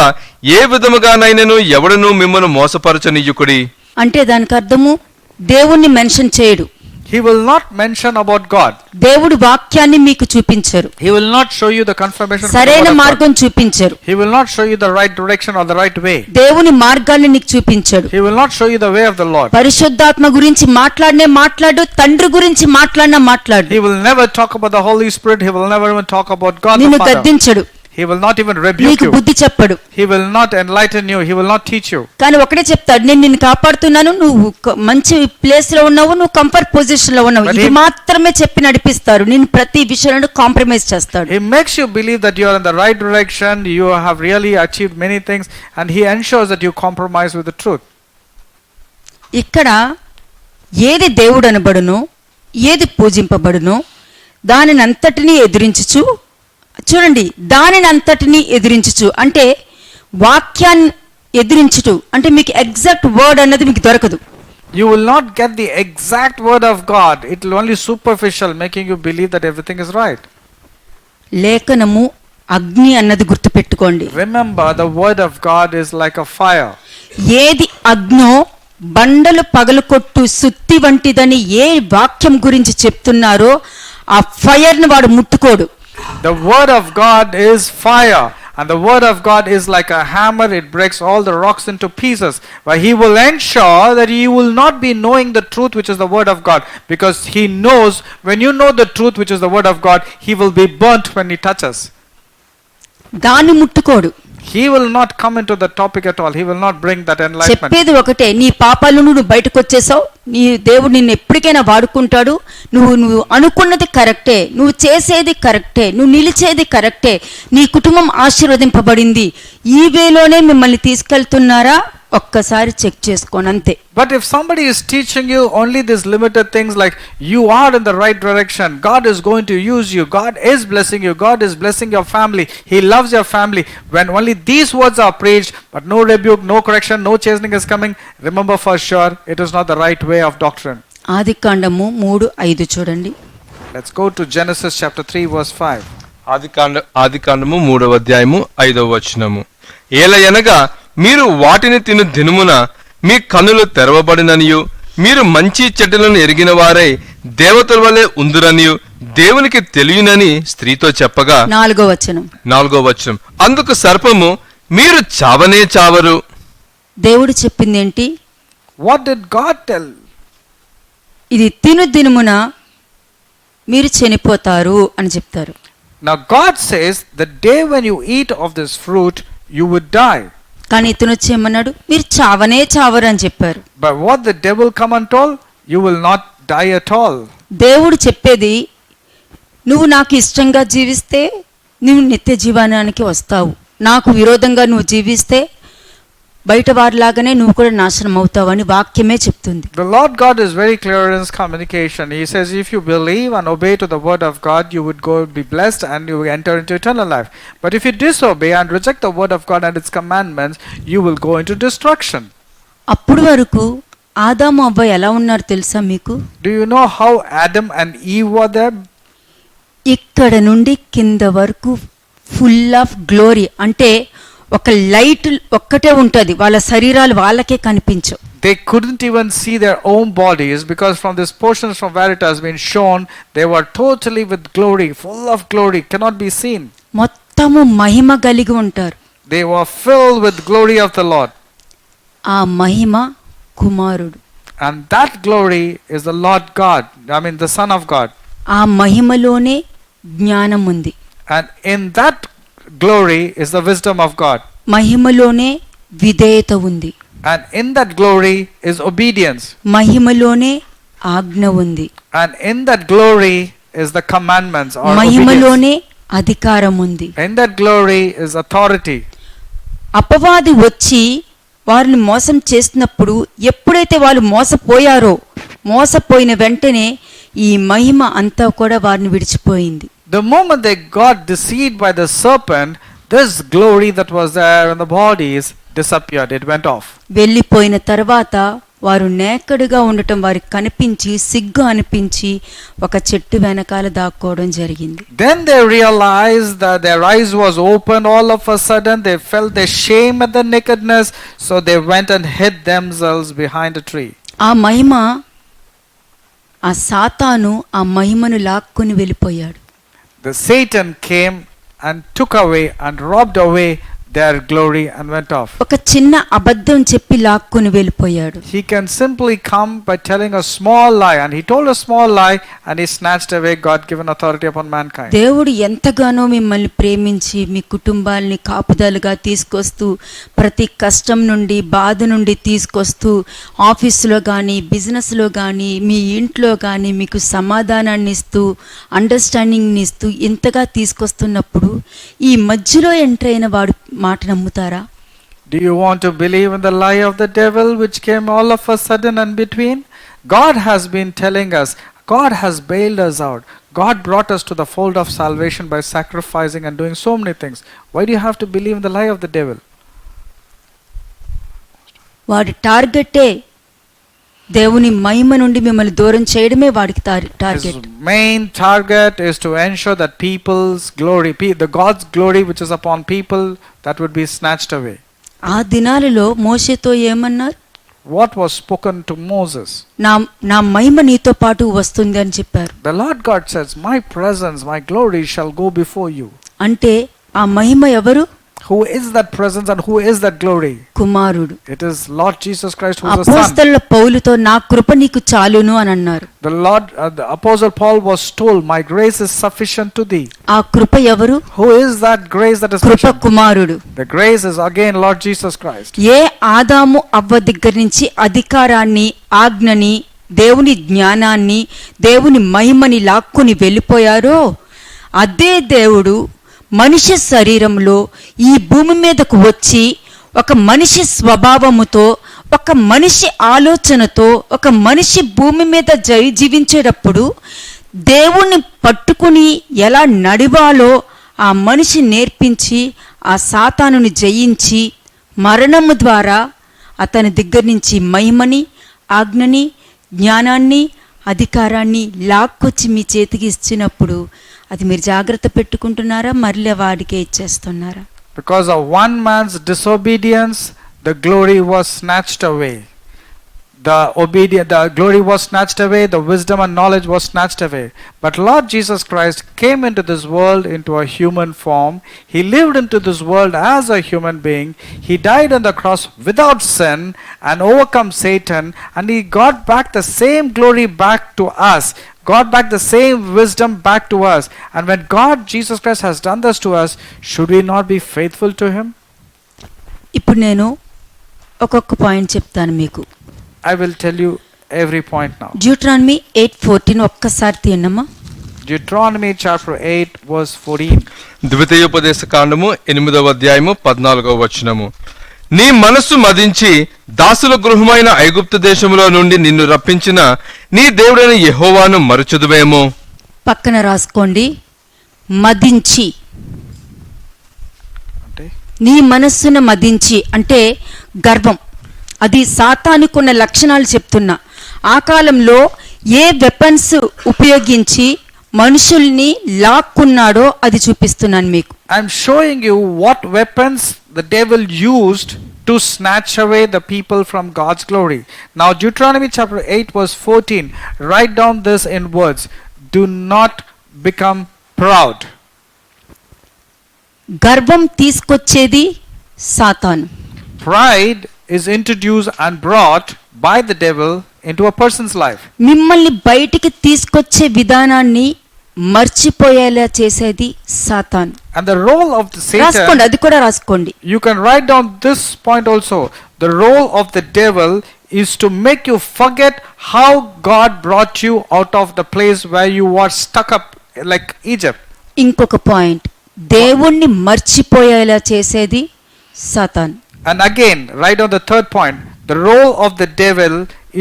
ఏ విధముగానైనను ఎవడును మిమ్మల్ని మోసపరచనీయుకుడి. అంటే దానికి అర్థము దేవుణ్ణి మెన్షన్ చేయడు. He will not mention about God. దేవుడు వాక్యాన్ని మీకు చూపించరు. He will not show you the confirmation. సరైన మార్గం చూపించరు. He will not show you the right direction or the right way. దేవుని మార్గాన్ని నీకు చూపించడు. He will not show you the way of the Lord. పరిశుద్ధాత్మ గురించి మాట్లాడు, తండ్రి గురించి మాట్లాడు. He will never talk about the Holy Spirit. He will never even talk about God the నిన్ను Father. గద్దించడు. He will not even rebuke నీకు you. బుద్ధి చెప్పడు. He will not enlighten you. He will not teach you. కానీ ఒకటే చెప్తాడు, నేను నిన్ను కాపాడుతున్నాను, నువ్వు మంచి ప్లేస్ లో ఉన్నావు, నువ్వు కంఫర్ట్ పొజిషన్ లో ఉన్నావు, ఇది మాత్రమే చెప్పి నడిపిస్తారు. నేను ప్రతి విషయంలో కాంప్రమైజ్ చేస్తాడు. He makes you believe that you are in the right direction, you have really achieved many things, and he ensures that you compromise with the truth. ఇక్కడ ఏది దేవుడు అనబడునో, ఏది పూజింపబడునో దానిని అంతటినీ ఎదిరించుచు, చూడండి దానిని అంతటినీ ఎదిరించుచు అంటే వాక్యాన్ని ఎదిరించుట అంటే మీకు ఎగ్జాక్ట్ వర్డ్ అన్నది మీకు దొరకదు. You will not get the exact word of God. It will only superficial, making you believe that everything is right. లేఖనము అగ్ని అన్నది గుర్తుపెట్టుకోండి. Remember, the word of God is like a fire. ఏది అగ్నో బండలు పగలకొట్టు సుత్తి వంటిదని ఏ వాక్యం గురించి చెప్తున్నారో ఆ ఫైర్ ని వాడు ముట్టుకోడు. The word of God is fire, and the word of God is like a hammer. It breaks all the rocks into pieces. But he will ensure that you will not be knowing the truth, which is the word of God, because he knows when you know the truth, which is the word of God, he will be burnt when he touches. దాన్ని ముట్టుకోడు. He will not come into the topic at all. He will not bring that enlightenment. చెప్పేది ఒకటే, నీ పాపాలను నువ్వు బయటకు వచ్చేసావు, నీ దేవుడు నిన్ను ఎప్పటికైనా వాడుకుంటాడు, నువ్వు అనుకున్నది కరెక్టే, నువ్వు చేసేది కరెక్టే, నువ్వు నిలిచేది కరెక్టే, నీ కుటుంబం ఆశీర్వదింపబడింది, ఈ వేలోనే మిమ్మల్ని తీసుకెళ్తున్నారా ఒక్కసారి చెక్ చేసుకోండి అంతే. But if somebody is teaching you only these limited things like you are in the right direction, God is going to use you, God is blessing you, God is blessing your family, He loves your family, when only these words are preached but no rebuke, no correction, no chastening is coming, remember for sure it is not the right way of doctrine. ఆదికాండము 3:5 చూడండి. Let's go to Genesis chapter 3 verse 5. ఆదికాండము 3వ అధ్యాయము 5వ వచనము. ఏలయనగా మీరు వాటిని తిను దినమున మీ కన్నులు తెరవబడిననియు మీరు మంచి చెడ్డలను ఎరిగిన వారై దేవతల వలె ఉందురనియు దేవునికి తెలియనని స్త్రీతో చెప్పగా 4వ వచనం. 4వ వచనం. అందుకు సర్పము, మీరు చావనే చావరు. దేవుడు చెప్పింది ఏంటి? What did God tell? ఇది తిను దినమున మీరు చనిపోతారు అని చెప్తారు. Now God says the day when you eat of this fruit you would die. కానీ ఇతను వచ్చి ఏమన్నాడు? మీరు చావనే చావరు అని చెప్పారు. But what the devil come and told? You will not die at all. దేవుడు చెప్పేది, నువ్వు నాకు ఇష్టంగా జీవిస్తే నువ్వు నిత్య జీవనానికి వస్తావు, నాకు విరోధంగా నువ్వు జీవిస్తే బయట వారిలాగానే నువ్వు కూడా నాశనం అవుతావు అని వాక్యమే చెప్తుంది. The Lord God is very clear in his communication. He says if you believe and obey to the word of God, you would go be blessed and you will enter into eternal life. But if you disobey and reject the word of God and its commandments, you will go into destruction. అప్పుడు వరకు ఆదాము అవ్వ ఎలా ఉన్నారు తెలుసా మీకు? Do you know how Adam and Eve were there? ఇక్కడ నుండి కింద వరకు ఫుల్ ఆఫ్ గ్లోరీ, అంటే ఒక లైట్ ఒక్కటే ఉంటుంది, వాళ్ళ శరీరాలు వాళ్ళకే కనిపించవు. They couldn't even see their own bodies because from this portions from where it has been shown, they were totally with glory, full of glory, cannot be seen. మొత్తము మహిమ కలిగి ఉంటారు. They were filled with glory of the Lord. ఆ మహిమ కుమారుడు. And that glory is the Lord God, I mean the Son of God. ఆ మహిమలోనే జ్ఞానం ఉంది. And in that glory is the wisdom of God. మహిమలోనే విధేయత ఉంది. And in that glory is obedience. మహిమలోనే ఆజ్ఞ ఉంది. And in that glory is the commandments or obedience. మహిమలోనే అధికారం ఉంది. In that glory is authority. అపవాది వచ్చి వారిని మోసం చేసినప్పుడు ఎప్పుడైతే వాళ్ళు మోసపోయిన వెంటనే ఈ మహిమ అంతా కూడా వారిని విడిచిపోయింది. The moment they got deceived by the serpent, this glory that was there in the bodies disappeared. It went off. వెళ్ళిపోయిన తర్వాత వారు నేకడుగా ఉండటం వారికి కనిపించి సిగ్గు అనిపించి ఒక చెట్టు వెనకాల దాక్కోవడం జరిగింది. Then they realized that their eyes was open. All of a sudden they felt the shame at the nakedness, so they went and hid themselves behind a tree. ఆ మహిమ, ఆ సాతాను ఆ మహిమను లాక్కుని వెళ్ళిపోయాడు. The Satan came and took away and robbed away their glory and went off. ఒక చిన్న అబద్ధం చెప్పి లాక్కుని వెళ్ళిపోయాడు. He can simply come by telling a small lie, and he told a small lie and he snatched away God given authority upon mankind. దేవుడు ఎంతగానో మిమ్మల్ని ప్రేమించి మీ కుటుంబాలని కాపుదలుగా తీసుకొస్తూ ప్రతి కష్టం నుండి బాధ నుండి తీసుకొస్తూ ఆఫీసులో కానీ బిజినెస్లో కానీ మీ ఇంట్లో కానీ మీకు సమాధానాన్ని ఇస్తూ అండర్స్టాండింగ్ని ఇస్తూ ఇంతగా తీసుకొస్తున్నప్పుడు ఈ మధ్యలో ఎంటర్ అయిన వాడు మాట నమ్ముతారా? Do you want to believe in the lie of the devil which came all of a sudden and between? God has been telling us, God has bailed us out. God brought us to the fold of salvation by sacrificing and doing so many things. Why do you have to believe in the lie of the devil? వాడి టార్గెటే దేవుని మహిమ నుండి మిమ్మల్ని దూరం చేయడమే వాడికి target. His main target is to ensure that people's glory, the God's glory which is upon people, that would be snatched away. ఆ దినాలలో మోషేతో ఏమన్నారు? What was spoken to Moses? నా మహిమ నీతో పాటు వస్తుంది అని చెప్పారు. The Lord God says, my presence, my glory shall go before you. అంటే ఆ మహిమ ఎవరు? Who is that presence and who is that glory? కుమారుడు. It is Lord Jesus Christ who is the Son. అపోస్తలుల పౌలుతో నా కృప నీకు చాలును అని అన్నారు. The Apostle Paul was told, my grace is sufficient to thee. ఆ కృప ఎవరు? Who is that grace that is Krupa sufficient? కుమారుడు. The grace is again Lord Jesus Christ. ఏ ఆదాము అవ్వ దగ్గర నుంచి అధికారాన్ని, ఆజ్ఞని, దేవుని జ్ఞానాన్ని, దేవుని మహిమని లాక్కుని వెళ్ళిపోయారో అదే దేవుడు మనిషి శరీరంలో ఈ భూమి మీదకు వచ్చి ఒక మనిషి స్వభావముతో, ఒక మనిషి ఆలోచనతో, ఒక మనిషి భూమి మీద జీవించేటప్పుడు దేవుణ్ణి పట్టుకుని ఎలా నడివాలో ఆ మనిషి నేర్పించి ఆ సాతానుని జయించి మరణము ద్వారా అతని దగ్గర నుంచి మహిమని, ఆజ్ఞని, జ్ఞానాన్ని, అధికారాన్ని లాక్కొచ్చి మీ చేతికి ఇచ్చినప్పుడు అది మీరు జాగ్రత్త పెట్టుకుంటున్నారా, మరలే వాడికే ఇచ్చేస్తున్నారా? Because of one man's disobedience, the glory was snatched away. the glory was snatched away, the wisdom and knowledge was snatched away. But Lord Jesus Christ came into this world into a human form. He lived into this world as a human being. He died on the cross without sin and overcome Satan, and he got back the same glory back to us, got back the same wisdom back to us. And when God Jesus Christ has done this to us, should we not be faithful to him? ఇప్పుడు నేను ఒక్కొక్క point చెప్తాను మీకు. I will tell you every point now. Deuteronomy 8:14 ఒక్కసారి తీయనమ్మా. Deuteronomy chapter 8 verse 14. ద్వితీయోపదేశ కాండము 8వ అధ్యాయము 14వ వచనము. నీ మనస్సు మదించి దాసుల గృహమైన ఐగుప్తు దేశములో నుండి నిన్ను రప్పించిన నీ దేవుడైన యెహోవాను మరచుదువేమో. పక్కన రాసుకోండి, మదించి. అంటే నీ మనస్సును మదించి అంటే గర్వం. అది సాతానుకున్న లక్షణాలు చెప్తున్నా. ఆ కాలంలో ఏ వెపన్స్ ఉపయోగించి మనుషుల్ని లాక్కున్నాడో అది చూపిస్తున్నాను మీకు. I'm showing you what weapons the devil used to snatch away the people from God's glory. Now Deuteronomy chapter 8 verse 14, write down this in words: do not become proud. గర్వం తీసుకొచ్చేది సాతాను. Pride is introduced and brought by the devil into a person's life. మిమ్మల్ని బయటికి తీసుకొచ్చే విధానాన్ని మర్చిపోయేలా చేసేది సాతాను. And the role of the రాసుకోండి, Satan, అది కూడా రాసుకోండి. you can write down this point also. The role of the devil is to make you forget how God brought you out of the place where you were stuck up like Egypt. ఇంకొక point, దేవుణ్ణి మర్చిపోయేలా చేసేది సాతాను. And again, write down the third point. The role of the devil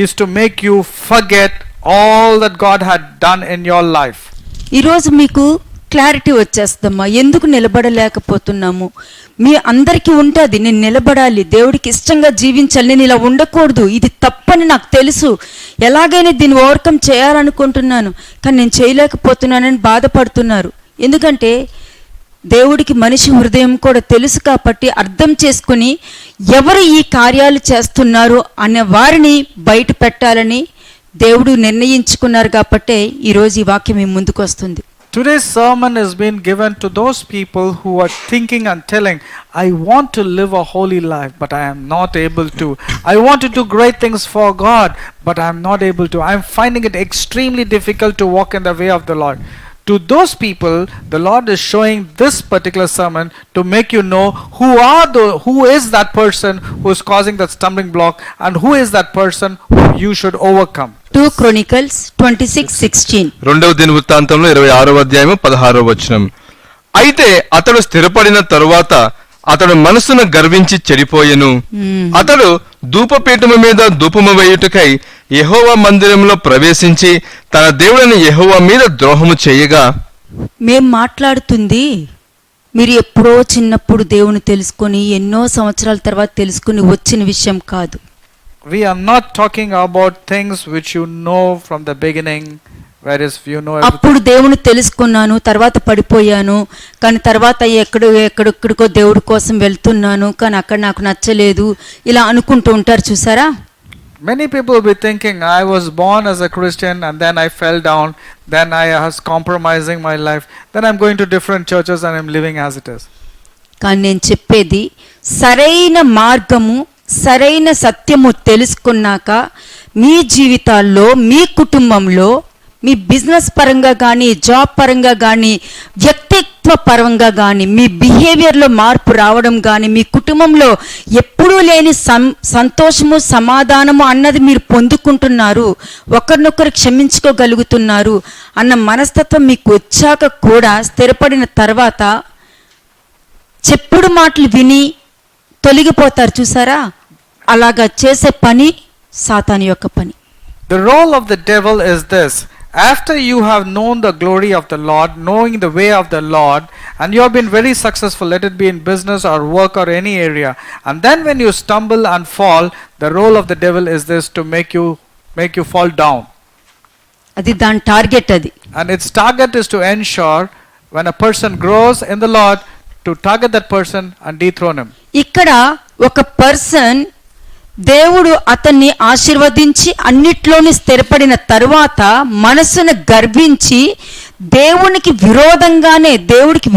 is to make you forget all that God had done in your life. ఈరోజు మీకు clarity వచ్చేస్తుందమ్మా, ఎందుకు నిలబడలేకపోతున్నాము. మీ అందరికీ ఉంటుంది, నేను నిలబడాలి, దేవుడికి ఇష్టంగా జీవించాలి, నేను ఇలా ఉండకూడదు, ఇది తప్పని నాకు తెలుసు, ఎలాగైనా దీన్ని ఓవర్కమ్ చేయాలనుకుంటున్నాను, కానీ నేను చేయలేకపోతున్నానని బాధపడుతున్నారు. ఎందుకంటే దేవుడికి మనిషి హృదయం కూడా తెలుసు కాబట్టి అర్థం చేసుకుని ఎవరు ఈ కార్యాలు చేస్తున్నారు అనే వారిని బయట పెట్టాలని దేవుడు నిర్ణయించుకున్నారు కాబట్టి ఈరోజు ఈ వాక్యం మీ ముందుకు వస్తుంది. Today's sermon has been given to those people who are thinking and telling, I want to live a holy life, but I am not able to. I want to do great things for God, but I am not able to. I am finding it extremely difficult to walk in the way of the Lord. To those people, the Lord is showing this particular sermon to make you know who is that person who is causing that stumbling block, and who is that person who you should overcome. 2 Chronicles 26:16. రెండవ దినవృత్తాంతంలో 26వ అధ్యాయము 16వ వచనం. అయితే అతడు స్థిరపడిన తరువాత అతడు మనసును గర్వించి చెడిపోయెను. అతడు ధూపపీఠము మీద ధూపము వేయుటకై యెహోవా మందిరంలో ప్రవేశించి తన దేవుడైన యెహోవా మీద ద్రోహము చేయగా. మేం మాట్లాడుతుంది మీరు ఎప్పుడో చిన్నప్పుడు దేవుని తెలుసుకొని ఎన్నో సంవత్సరాల తర్వాత తెలుసుకుని వచ్చిన విషయం కాదు. We are not talking about things which you know from the beginning, whereas you know everything. అప్పుడు దేవుని తెలుసుకున్నాను, తర్వాత పడిపోయాను, కానీ తర్వాత ఎక్కడికో దేవుడి కోసం వెళ్తున్నాను, కానీ అక్కడ నాకు నచ్చలేదు, ఇలా అనుకుంటూ ఉంటారు చూసారా. Many people will be thinking, I was born as a Christian and then I fell down, then I was compromising my life, then I'm going to different churches and I'm living as it is. కానీ నేను చెప్పేది సరైన మార్గము, సరైన సత్యము తెలుసుకున్నాక మీ జీవితాల్లో, మీ కుటుంబంలో, మీ బిజినెస్ పరంగా కానీ, జాబ్ పరంగా కానీ, వ్యక్తిత్వ పరంగా కానీ, మీ బిహేవియర్లో మార్పు రావడం కానీ, మీ కుటుంబంలో ఎప్పుడూ లేని సంతోషము, సమాధానము అన్నది మీరు పొందుకుంటున్నారు, ఒకరినొకరు క్షమించుకోగలుగుతున్నారు అన్న మనస్తత్వం మీకు వచ్చాక కూడా స్థిరపడిన తర్వాత చెప్పుడు మాటలు విని తొలగిపోతారు చూసారా. అలాగా చేసే పని సాతాను యొక్క పని. The role of the devil is this: after you have known the glory of the Lord, knowing the way of the Lord, and you have been very successful, let it be in business or work or any area, and then when you stumble and fall, the role of the devil is this: to make you fall down. అది దాని target. అది And its target is to ensure when a person grows in the Lord, to target that person and dethrone him. ఇక్కడ ఒక person దేవుడు అతన్ని ఆశీర్వదించి అన్నిట్లోని స్థిరపడిన తరువాత మనసును గర్వించి దేవుడికి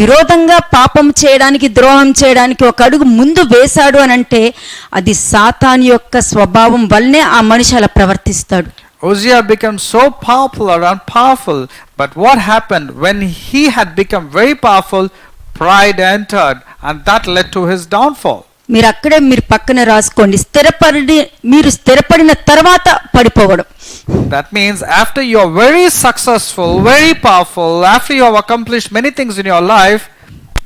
విరోధంగా పాపం చేయడానికి, ద్రోహం చేయడానికి ఒక అడుగు ముందు వేశాడు అని అంటే అది సాతాను యొక్క స్వభావం వల్లనే ఆ మనిషి అలా ప్రవర్తిస్తాడు. Uzziah became so popular and powerful, but what happened when he had become very powerful? Pride entered, and that led to his downfall. మీరు పక్కన రాసుకోండి, మీరు స్థిరపడిన తర్వాత పడిపోవడం. That means after you are very successful, very powerful, after you have accomplished many things in your life,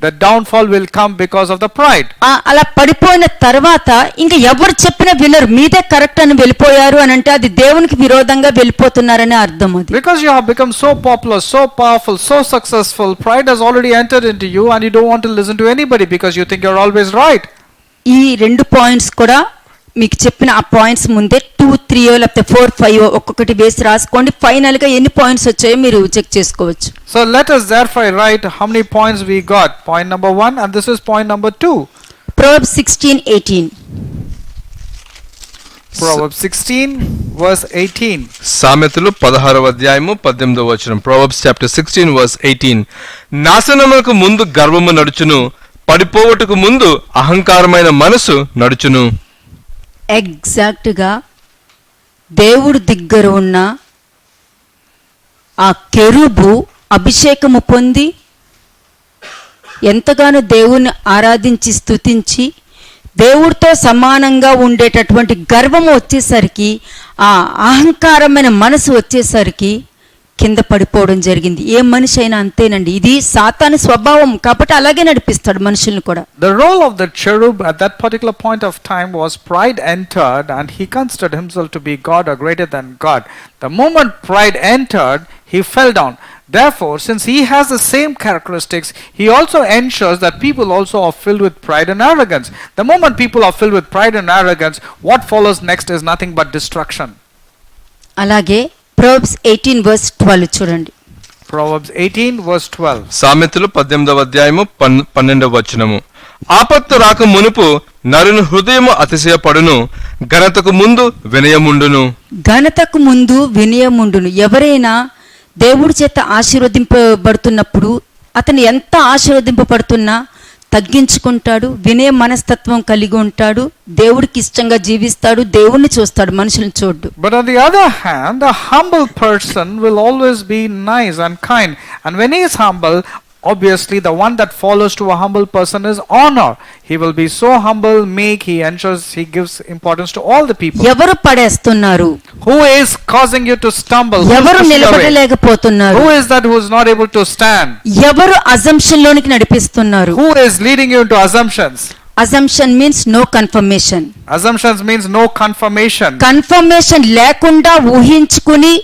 the downfall will come because of the pride. అలా పడిపోయిన తర్వాత ఇంకా ఎవరు చెప్పినా వినరు, మీదే కరెక్ట్ అని వెళ్ళిపోయారు అని అంటే అది దేవునికి విరోధంగా వెళ్ళిపోతున్నారని అర్థం. అది Because you have become so popular, so powerful, so successful, pride has already entered into you and you don't want to listen to anybody because you think you're always right. ఈ 2 పాయింట్స్ కూడా మీకు చెప్పిన ఆ points ముందే 2, 3 లేకపోతే 4, 5 ఒక్కొక్కటి వేసి రాసుకోండి. ఫైనల్ గా ఎన్ని పాయింట్స్ వచ్చాయో మీరు చెక్ చేసుకోవచ్చు. So let us therefore write how many points we got. Point number 1, and this is point number 2. Proverbs 16:18. Proverbs 16 verse 18. సామెతలు 16వ అధ్యాయము 18వ వచనం. Proverbs chapter 16 verse 18. నాశనమునకు ముందు గర్వము నడుచును, పడిపోవటకు ముందు అహంకారమైన మనసు నడుచును. ఎగ్జాక్ట్ గా దేవుడి దగ్గర ఉన్న ఆ కెరూబు అభిషేకము పొంది ఎంతగానో దేవుణ్ణి ఆరాధించి స్తుతించి దేవుడితో సమానంగా ఉండేటటువంటి గర్వము వచ్చేసరికి, ఆ అహంకారమైన మనసు వచ్చేసరికి కింద పడిపోవడం జరిగింది. ఏ మనిషి అయినా అంతేనండి, ఇది సాతాను స్వభావం కాబట్టి అలాగే నడిపిస్తాడు మనుషుల్ని కూడా. The role of the cherub at that particular point of time was pride entered, and he considered himself to be God or greater than God. The moment pride entered, he fell down. Therefore, since he has the same characteristics, he also ensures that people also are filled with pride and arrogance. The moment people are filled with pride and arrogance, what follows next is nothing but destruction. అలాగే Proverbs 18 verse 12 చూడండి. Proverbs 18 verse 12. సామెతలు 18వ అధ్యాయము 12వ వచనము. ఆపత్తు రాక మునుపు నరుని హృదయము అతిశయపడును, ఘనతకు ముందు వినయముండును. ఘనతకు ముందు వినయముండును. ఎవరైనా దేవుడి చేత ఆశీర్వదింపబడుతున్నప్పుడు అతను ఎంత ఆశీర్వదింపబడుతున్నా తగ్గించుకుంటాడు, వినయ మనస్తత్వం కలిగి ఉంటాడు, దేవుడికి ఇష్టంగా జీవిస్తాడు, దేవుణ్ణి చూస్తాడు, మనుషులను చూడ్డు. But on the other hand, a humble person will always be nice and kind, and when he is humble, obviously the one that follows to a humble person is honor. He will be so humble, meek, he ensures he gives importance to all the people. ఎవరు పడేస్తున్నారు? Who is causing you to stumble? ఎవరు నిలబడలేకపోతున్నారు? Who is that who is not able to stand? ఎవరు assumption లోనికి నడిపిస్తున్నారు? Who is leading you into assumptions? Assumption means no confirmation. Assumptions means no confirmation. Confirmation లేకుండా ఊహించుకుని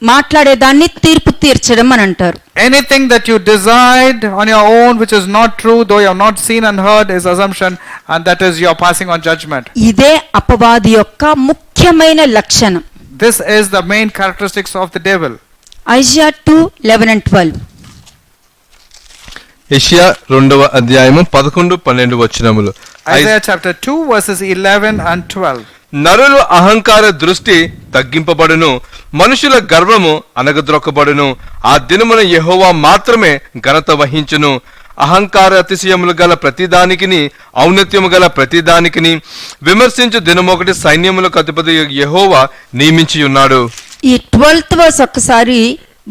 మాట్లాడేదాన్ని తీర్పు తీర్చడం అని అంటారు. Anything that you decide on your own which is not true, though you have not seen and heard, is assumption, and that is you are passing on judgment. ఇదే అపవాది యొక్క ముఖ్యమైన లక్షణం. This is the main characteristics of the devil. Isaiah 2:11 and 12. యెషయా 2వ అధ్యాయము 11, 12 వచనములు. Isaiah chapter 2 verses 11 and 12. నరుల అహంకార దృష్టి తగ్గింపబడును, మనుషుల గర్వము అనగద్రొక్కబడును. ఆ దినమున యెహోవా మాత్రమే ఘనత వహించును. అహంకార అతిశయములు గల ప్రతిదానికిని, ఔన్నత్యము గల ప్రతిదానికిని విమర్శించు దినమొకటి సైన్యములకు అధిపతి యెహోవా నియమించి ఉన్నాడు. ఈ 12th verse ఒక్కసారి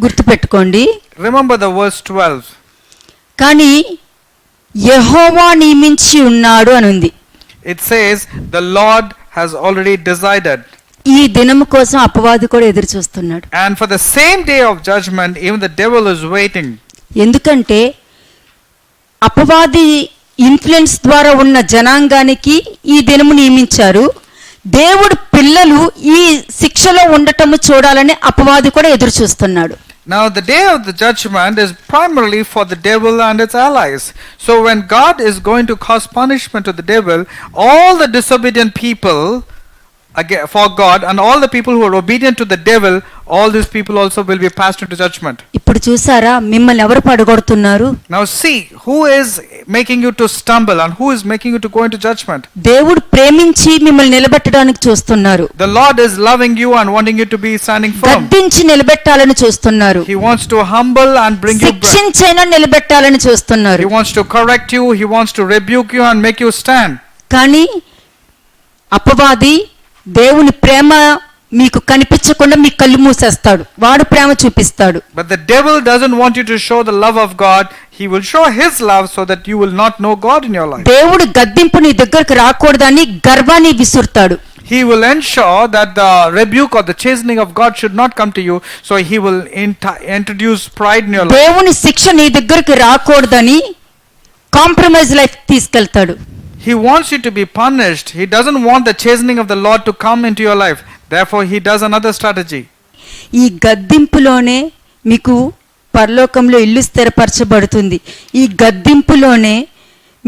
గుర్తుపెట్టుకోండి. Remember the verse 12. కానీ యెహోవా నియమించి ఉన్నాడు అని ఉంది. It says the Lord has already decided. ఈ దినము కోసం అపవాది కూడా ఎదురు చూస్తున్నాడు. And for the same day of judgment, even the devil is waiting. ఎందుకంటే అపవాది ఇన్ఫ్లుయెన్స్ ద్వారా ఉన్న జనాంగానికి ఈ దినము నియమించారు. దేవుడు పిల్లలు ఈ శిక్షలో ఉండటము చూడాలని అపవాది కూడా ఎదురు చూస్తున్నాడు. Now the day of the judgment is primarily for the devil and its allies. So when God is going to cause punishment to the devil, all the disobedient people for God and all the people who are obedient to the devil all these people also will be passed into judgment. ఇప్పుడు చూసారా మిమ్మల్ని ఎవరు పడగొడుతున్నారు? Now see, who is making you to stumble and who is making you to go into judgment? దేవుడు ప్రేమించి మిమ్మల్ని నిలబెట్టడానికి చూస్తున్నారు. The Lord is loving you and wanting you to be standing firm. గద్దించి నిలబెట్టాలని చూస్తున్నారు. He wants to humble and bring you back. శిక్షించైనా నిలబెట్టాలని చూస్తున్నారు. He wants to correct you, he wants to rebuke you and make you stand. కానీ అపవాది దేవుని ప్రేమ మీకు కనిపించకుండా మీ కళ్ళు మూసేస్తాడు. వాడు ప్రేమ చూపిస్తాడు. But the devil doesn't want you to show the love of God. He will show his love so that you will not know God in your life. దేవుడు గద్దింపు నీ దగ్గరకు రాకూడదని గర్వాన్ని విసురుతాడు. He will ensure that the rebuke or the chastening of God should not come to you, so he will introduce pride in your life. దేవుని శిక్ష నీ దగ్గరకు రాకూడదని కాంప్రమైజ్ లైఫ్ తీసుకెళ్తాడు. He wants you to be punished. He doesn't want the chastening of the Lord to come into your life. Therefore, he does another strategy. ఈ గద్దింపులోనే మీకు పరలోకంలో ఇల్లు స్థిరపరచబడుతుంది. ఈ గద్దింపులోనే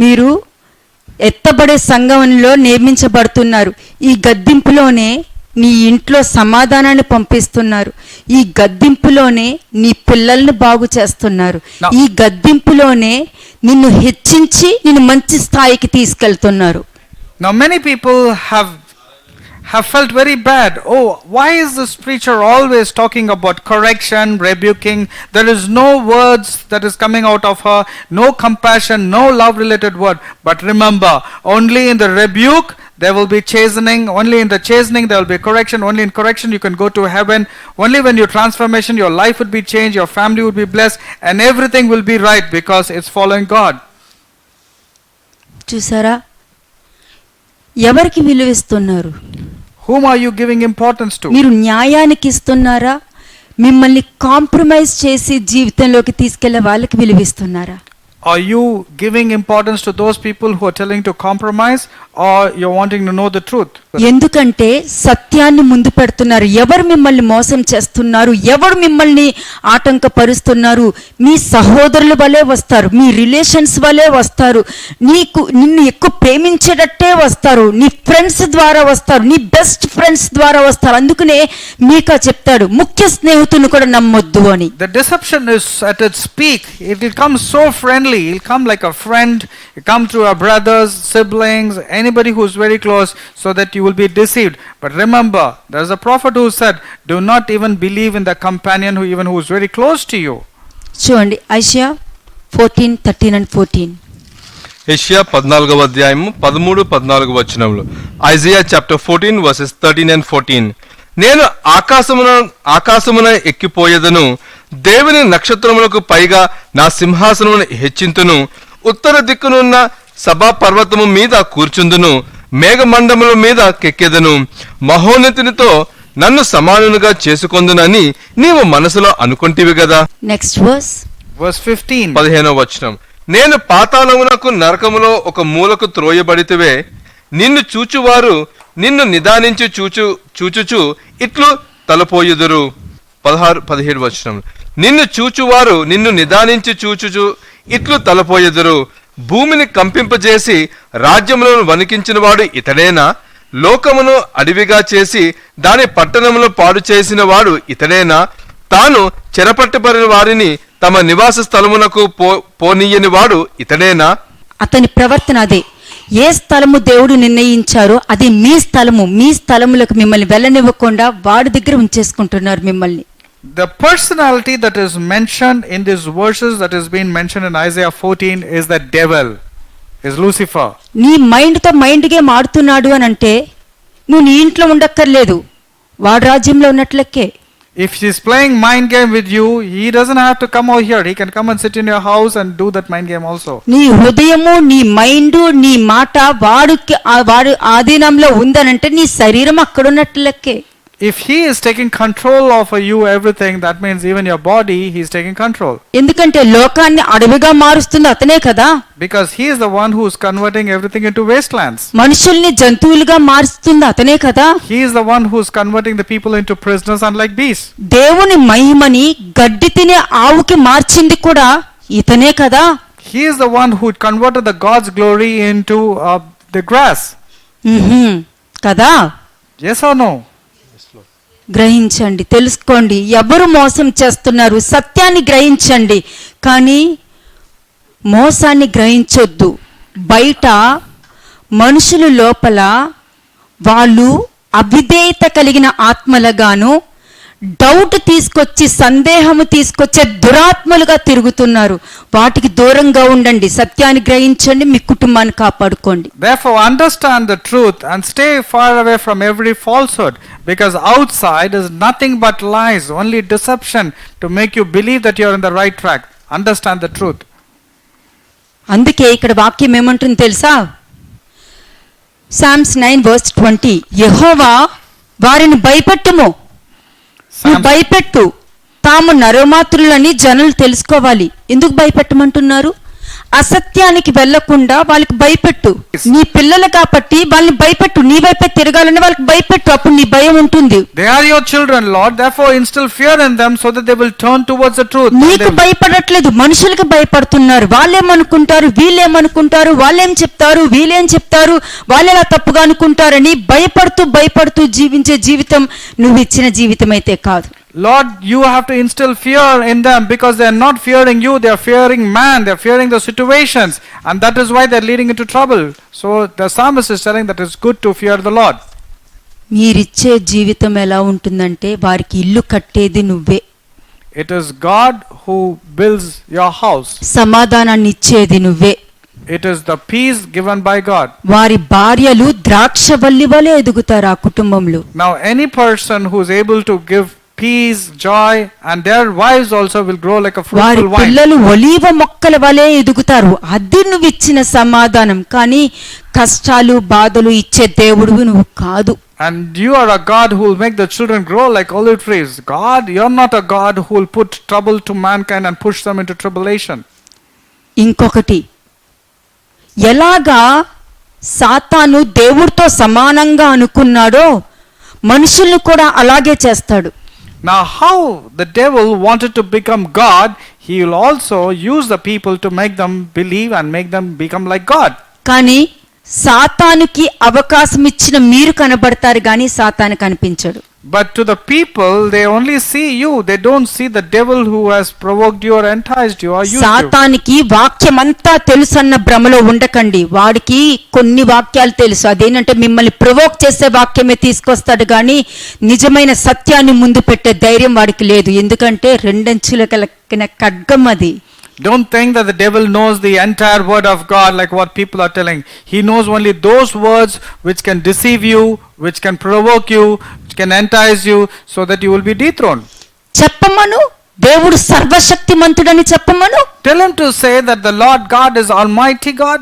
మీరు ఎత్తబడే సంఘంలో నియమించబడుతున్నారు. ఈ గద్దింపులోనే నీ ఇంట్లో సమాధానాన్ని పంపిస్తున్నారు. ఈ గద్దింపులోనే నీ పిల్లల్ని బాగు చేస్తున్నారు. ఈ గద్దింపులోనే నిన్ను హెచ్చించి నిన్ను మంచి స్థాయికి తీసుకెళ్తున్నారు. Now many people have felt very bad. Oh, why is this preacher always talking about correction, rebuking? There is no words that is coming out of her, no compassion, no love related word. But remember, only in the rebuke there will be chastening, only in the chastening there will be correction, only in correction you can go to heaven, only when your transformation, your life would be changed, your family would be blessed, and everything will be right because it's following God. చూసారా ఎవరికి విలువిస్తున్నారు? Whom are you giving importance to? మీరు న్యాయానికి ఇస్తున్నారా? మిమ్మల్ని compromise చేసి జీవితంలోకి తీసుకెళ్లే వాళ్ళకి విలువిస్తున్నారా? Are you giving importance to those people who are telling to compromise, or you're wanting to know the truth? ఎందుకంటే సత్యాన్ని ముందు పెడుతున్నారు. ఎవరు మిమ్మల్ని మోసం చేస్తున్నారు, ఎవరు మిమ్మల్ని ఆటంకపరుస్తున్నారు, మీ సహోదరుల వలె వస్తారు, మీ రిలేషన్స్ వలె వస్తారు, నిన్ను ఎక్కువ ప్రేమించేటట్టే వస్తారు, నీ ఫ్రెండ్స్ ద్వారా వస్తారు, నీ బెస్ట్ ఫ్రెండ్స్ ద్వారా వస్తారు. అందుకనే మీకా చెప్తాడు ముఖ్య స్నేహితుని కూడా నమ్మొద్దు అని. The deception is at its peak. It will come so friendly. It will come like a friend. It come through our brothers, siblings, anybody who is very close, so that you will be deceived. But remember, there is a prophet who said, do not even believe in the companion who is very close to you. చూడండి Eicher 14:13 and 14. యెషయా 14వ అధ్యాయము 13-14 వచనములు. Isaiah chapter 14 versus 13 and 14. నేను ఆకాశమున ఎక్కిపోయేదను, దేవుని నక్షత్రములకు పైగా నా సింహాసనమును హెచ్చింతును, ఉత్తర దిక్కునున్న సభా పర్వతము మీద కూర్చుందును, మేఘమండముల మీద కెక్కెదను, మహోన్నతునితో నన్ను సమానునిగా చేసుకొందునని నీవు మనసులో అనుకుంటివి కదా. Next verse Verse 15. 15వ వచనం. నేను పాతాళమునకు నరకములో ఒక మూలకు త్రోయబడితివే, నిన్ను చూచువారు నిన్ను నిదానించి చూచుచు ఇట్లు తలపోయుదురు. 16-17 వచనం. నిన్ను చూచువారు నిన్ను నిదానించి చూచుచు ఇట్లు తలపోయుదురు. భూమిని కంపింపజేసి రాజ్యములను వణికించిన వాడు ఇతడేనా? లోకమును అడవిగా చేసి దాని పట్టణమును పాడు చేసిన వాడు ఇతడేనా? తాను చెరపట్టబడిన వారిని తమ నివాస స్థలమునకు పోనీయని వాడు ఇతడేనా? అతని ప్రవర్తన అదే. ఏ స్థలము దేవుడు నిర్ణయించారో అది మీ స్థలము. మీ స్థలములకు మిమ్మల్ని వెళ్ళనివ్వకుండా వాడి దగ్గర ఉంచేసుకుంటున్నారు మిమ్మల్ని. The personality that is mentioned in these verses that is being mentioned in Isaiah 14 is the devil, is Lucifer. నీ మైండ్తో మైండ్ గేమ్ ఆడుతున్నాడు అని అంటే నువ్వు నీ ఇంట్లో ఉండక్కర్లేదు, వాడి రాజ్యంలో ఉన్నట్లకే. If he's playing mind game with you, he doesn't have to come over here. He can come and sit in your house and do that mind game also. నీ హృదయము, నీ మైండ్, నీ మాట వాడి ఆధీనంలో ఉందనంటే నీ శరీరం అక్కడ ఉన్నట్లకే. If he is taking control over you everything, that means even your body he is taking control. ఎందుకంటే లోకాన్ని అడవిగా మారుస్తుంది అతనే కదా. Because he is the one who is converting everything into wastelands. మనుషుల్ని జంతువులుగా మారుస్తుంది అతనే కదా. He is the one who is converting the people into prisoners unlike beasts. దేవుని మహిమని గడ్డి తినే ఆవుకి మార్చింది కూడా ఇతనే కదా. He is the one who converted the God's glory into the grass. కదా. Yes or no? గ్రహించండి, తెలుసుకోండి ఎవరు మోసం చేస్తున్నారు. సత్యాన్ని గ్రహించండి, కానీ మోసాన్ని గ్రహించొద్దు. బయట మనుషులు లోపల వాళ్ళు అవిధేయత కలిగిన ఆత్మలుగాను, డౌట్ తీసుకొచ్చి సందేహము తీసుకొచ్చే దురాత్మలుగా తిరుగుతున్నారు. వాటికి దూరంగా ఉండండి, సత్యాన్ని గ్రహించండి, మీ కుటుంబాన్ని కాపాడుకోండి. Therefore, understand the truth and stay far away from every falsehood, because outside is nothing but lies, only deception to make you believe that you are in the right track. Understand the truth. అందుకే ఇక్కడ వాక్యం ఏమంటుంది తెలుసా? Psalms 9:20, యెహోవా వారిని భయపెట్టుము, నువ్వు భయపెట్టు, తాము నరమాతులని జనులు తెలుసుకోవాలి. ఎందుకు భయపెట్టమంటున్నారు? అసత్యానికి వెళ్లకుండా వాళ్ళకి భయపెట్టు. నీ పిల్లలు కాబట్టి వాళ్ళని భయపెట్టు, నీ వైపే తిరగాలని వాళ్ళకి భయపెట్టు, అప్పుడు నీ భయం ఉంటుంది. They are your children, Lord, therefore instill fear in them so that they will turn towards the truth. నీకు భయపడట్లేదు, మనుషులకు భయపడుతున్నారు. వాళ్ళేమనుకుంటారు, వీళ్ళేమనుకుంటారు, వాళ్ళేం చెప్తారు, వీళ్ళేం చెప్తారు, వాళ్ళెలా తప్పుగా అనుకుంటారని భయపడుతూ జీవించే జీవితం నువ్వు ఇచ్చిన జీవితం అయితే కాదు. Lord, you have to instill fear in them because they are not fearing you, they are fearing man, they are fearing the situations, and that is why they are leading into trouble. So the psalmist is telling that it's good to fear the Lord. మీరిచ్చే జీవితం ఎలా ఉంటుందంటే వారికి ఇల్లు కట్టేది నువ్వే. It is God who builds your house. సమాధానాన్ని ఇచ్చేది నువ్వే. It is the peace given by God. వారి భార్యలు ద్రాక్షవల్లి వలె ఎదుగుతారు ఆ కుటుంబంలో. Now any person who is able to give peace, joy, and their wives also will grow like a వారి fruitful vine. పిల్లలు ఒలీవ మొక్కల వలె ఎదుగుతారు. అది నువ్వు ఇచ్చిన సమాధానం, కానీ కష్టాలు బాధలు ఇచ్చే దేవుడు నువ్వు కాదు. And you are a God who will make the children grow like olive trees. God, you are not a God who will put trouble to mankind and push them into tribulation. ఇంకొకటి, ఎలాగా సాతాను దేవుడితో సమానంగా అనుకున్నాడో మనుషుల్ని కూడా అలాగే చేస్తాడు. Now how the devil wanted to become God, he will also use the people to make them believe and make them become like God. కానీ సాతానుకి అవకాశం ఇచ్చిన మీరు కనబడతారు, కానీ సాతాను కనిపించడు. But to the people, they only see you. They don't see the devil who has provoked you or enticed you or used you. సాతానికి వాక్యం అంతా తెలుసు అన్న భ్రమలో ఉండకండి. వాడికి కొన్ని వాక్యాలు తెలుసు, అదేంటంటే మిమ్మల్ని ప్రొవోక్ చేసే వాక్యమే తీసుకొస్తాడు, కానీ నిజమైన సత్యాన్ని ముందు పెట్టే ధైర్యం వాడికి లేదు. ఎందుకంటే రెండంచుల కలిగిన ఖడ్గం అది. Don't think that the devil knows the entire word of God like what people are telling. He knows only those words which can deceive you, which can provoke you, which can entice you, so that you will be dethroned. చెప్పమను, దేవుడు సర్వశక్తిమంతుడని చెప్పమను. Tell him to say that the Lord God is Almighty God.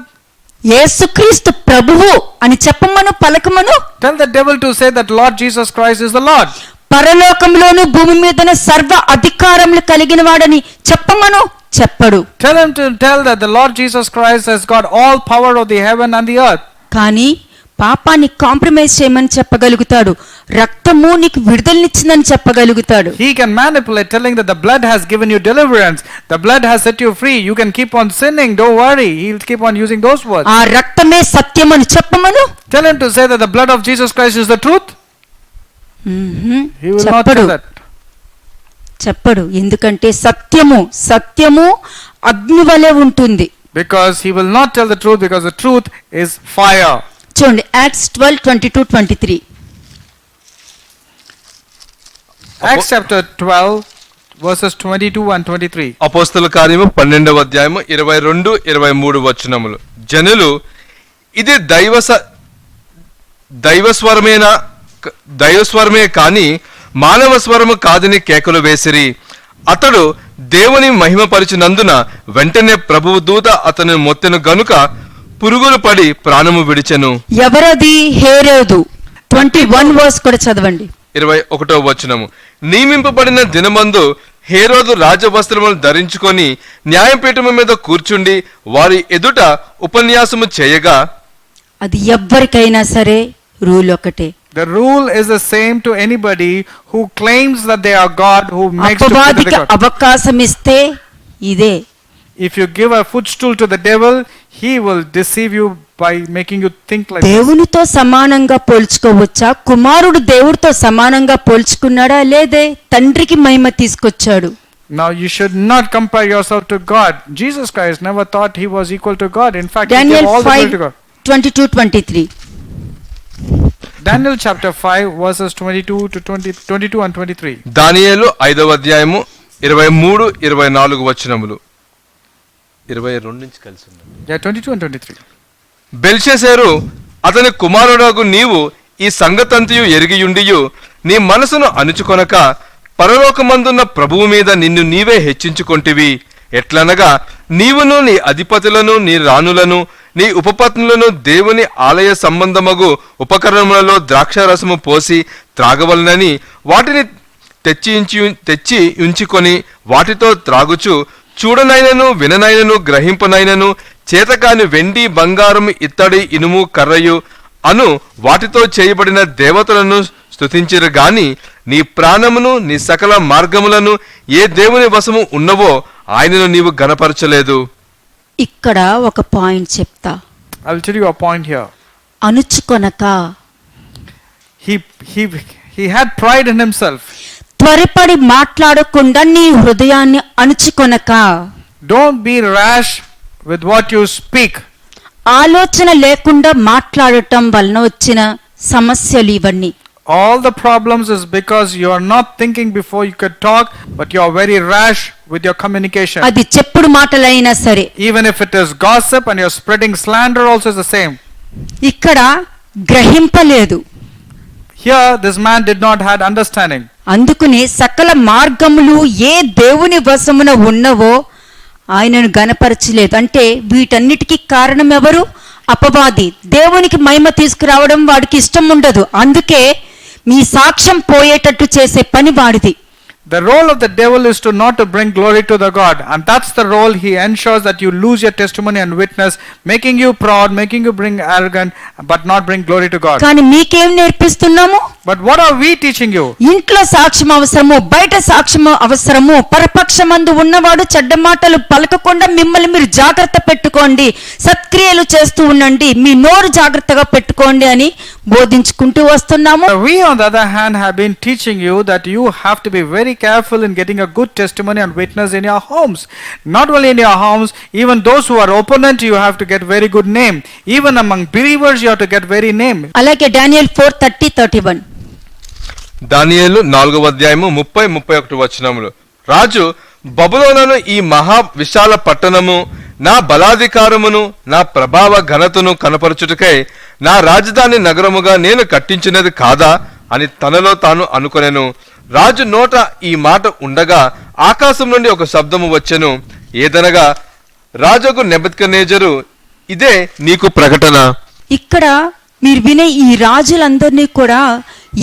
యేసుక్రీస్తు ప్రభువు అని చెప్పమను, పలకమను. Tell the devil to say that Lord Jesus Christ is the Lord. పరలోకంలోను భూమి మీదన సర్వ అధికారములు కలిగిన వాడని చెప్పమను. చెప్పడు. Tell him to tell that the Lord Jesus Christ has got all power of the heaven and the earth. కానీ పాపాన్ని compromise చేయమని చెప్పగలుగుతాడు. రక్తము నీకు విడుదలనిచ్చిందని చెప్పగలుగుతాడు. He can manipulate, telling that the blood has given you deliverance, the blood has set you free, you can keep on sinning, don't worry. He'll keep on using those words. ఆ రక్తమే సత్యమని చెప్పమను. Tell him to say that the blood of Jesus Christ is the truth. He will not చెప్పడు. do that. చెప్పడు. ఎందుకంటే సత్యము అగ్ని వలె ఉంటుంది. Because he will not tell the truth, because the truth is fire. చూడండి, Acts 12:22-23. Acts chapter 12 verses 22 and 23. అపోస్తల కార్యము 12వ అధ్యాయము 22-23 వచనములు. జనులు ఇది దైవస్వరమే కాని మానవ స్వరము కాదని కేకలు వేసిరి. అతడు దేవుని మహిమపరిచినందున వెంటనే ప్రభువు దూత అతని మొత్తెను గనుక పురుగులు పడి ప్రాణము విడిచెను. ఎవరది? హేరోదు. 21 వర్స్ కూడా చదవండి. 21వ వచనము. నియమింపబడిన దినమందు హేరోదు రాజవస్త్రములు ధరించుకొని న్యాయపీఠము మీద కూర్చుండి వారి ఎదుట ఉపన్యాసము చేయగా, అది ఎవ్వరికైనా సరే రూల్ ఒకటే. The rule is the same to anybody who claims that they are God, who makes to అపవాదికి God. అవకాశం ఇస్తే ఇదే. If you give a footstool to the devil, he will deceive you by making you think like this. దేవునితో సమానంగా పోల్చుకోవచ్చా? కుమారుడు దేవుడితో సమానంగా పోల్చుకున్నాడా? లేదే, తండ్రికి మహిమ తీసుకొచ్చాడు. Now you should not compare yourself to God. Jesus Christ never thought he was equal to God. In fact, he Daniel gave all the glory to 5, God. 22-23. Daniel chapter 5 verses 22 and 23. దానియేలు 5వ అధ్యాయము 23, 24 వచనములు. 22 నుంచి కలిసి ఉన్నాయి. Yeah, 22 and 23. బెల్షెసరు అతని కుమారుడగు నీవు ఈ సంగతంతయు ఎరిగియుండియు నీ మనసును అణుచుకొనక పరలోకమందున్న ప్రభువు మీద నిన్ను నీవే హెచ్చించుకొంటివి. ఎట్లనగా నీవును నీ అధిపతులను నీ రాణులను నీ ఉపపత్నులను దేవుని ఆలయ సంబంధమగు ఉపకరణములలో ద్రాక్షారసము పోసి త్రాగవలనని వాటిని తెచ్చి ఉంచుకొని వాటితో త్రాగుచు చూడనైనను విననైనను గ్రహింపనైనను చేతకాని వెండి బంగారము ఇత్తడి ఇనుము కర్రయు అను వాటితో చేయబడిన దేవతలను స్తుతించిరు గాని నీ ప్రాణమును నీ సకల మార్గములను ఏ దేవుని వశము ఉన్నవో ఆయనను నీవు గణపరచలేదు. ఇక్కడ ఒక పాయింట్ చెప్తా. I will tell you a point here. అణుచుకొనక, He had pride in himself. త్వరపడి మాట్లాడకుండా నీ హృదయాన్ని అణుచుకొనక. Don't be rash with what you speak. ఆలోచన లేకుండా మాట్లాడటం వలన వచ్చిన సమస్యలు ఇవన్నీ. All the problems is because you are not thinking before you could talk, but you are very rash with your communication. అది చెప్పుడు మాటలైనా సరే. Even if it is gossip and you're spreading slander also is the same. ఇక్కడ గ్రహింపలేదు. Here this man did not have understanding. అందుకునే సకల మార్గములు ఏ దేవుని వశమున ఉన్నవో ఆయనను గణపరచలేదు. అంటే వీటన్నిటికీ కారణం ఎవరు? అపవాది. దేవునికి మహిమ తీసుకురావడం వాడికి ఇష్టం ఉండదు. అందుకే మీ సాక్ష్యం పోయేటట్టు చేసే పని వాడిది. The role of the devil is to not to bring glory to the God, and that's the role he ensures that you lose your testimony and witness, making you proud, making you bring arrogant, but not bring glory to God. కానీ మీకేం నేర్పిస్తున్నాము? But what are we teaching you? ఇంట్లో సాక్ష్యం అవసరము, బయట సాక్ష్యం అవసరము. పరపక్షమందు ఉన్నవాడు చెడ్డ మాటలు పలకకుండా మిమ్మల్ని మీరు జాగ్రత్త పెట్టుకోండి, సత్క్రియలు చేస్తూ ఉండండి, మీ నోరు జాగ్రత్తగా పెట్టుకోండి అని బోధించుకుంటూ వస్తున్నాము. We on the other hand have been teaching you that you have to be very careful in getting a good testimony and witness in your homes. Not only in your homes, even those who are opponent, you have to get very good name. Even among believers, you have to get very name. అలాగే Daniel 4:30-31. దానియేలు 4వ అధ్యాయము 30-31 వచనములు. రాజు బబులోనును ఈ మహా విశాల పట్టణము నా బలాధికారమును నా ప్రభావ ఘనతను కనపరచుటకై నా రాజధాని నగరముగా నేను కట్టించినది కాదా అని తనలో తాను అనుకొనెను. రాజు నోట ఈ మాట ఉండగా ఆకాశం నుండి ఒక శబ్దము వచ్చెను. ఏదనగా రాజుకు నెబుకద్నెజరు ఇదే నీకు ప్రకటన. ఇక్కడ మీరు వినే ఈ రాజులందరినీ కూడా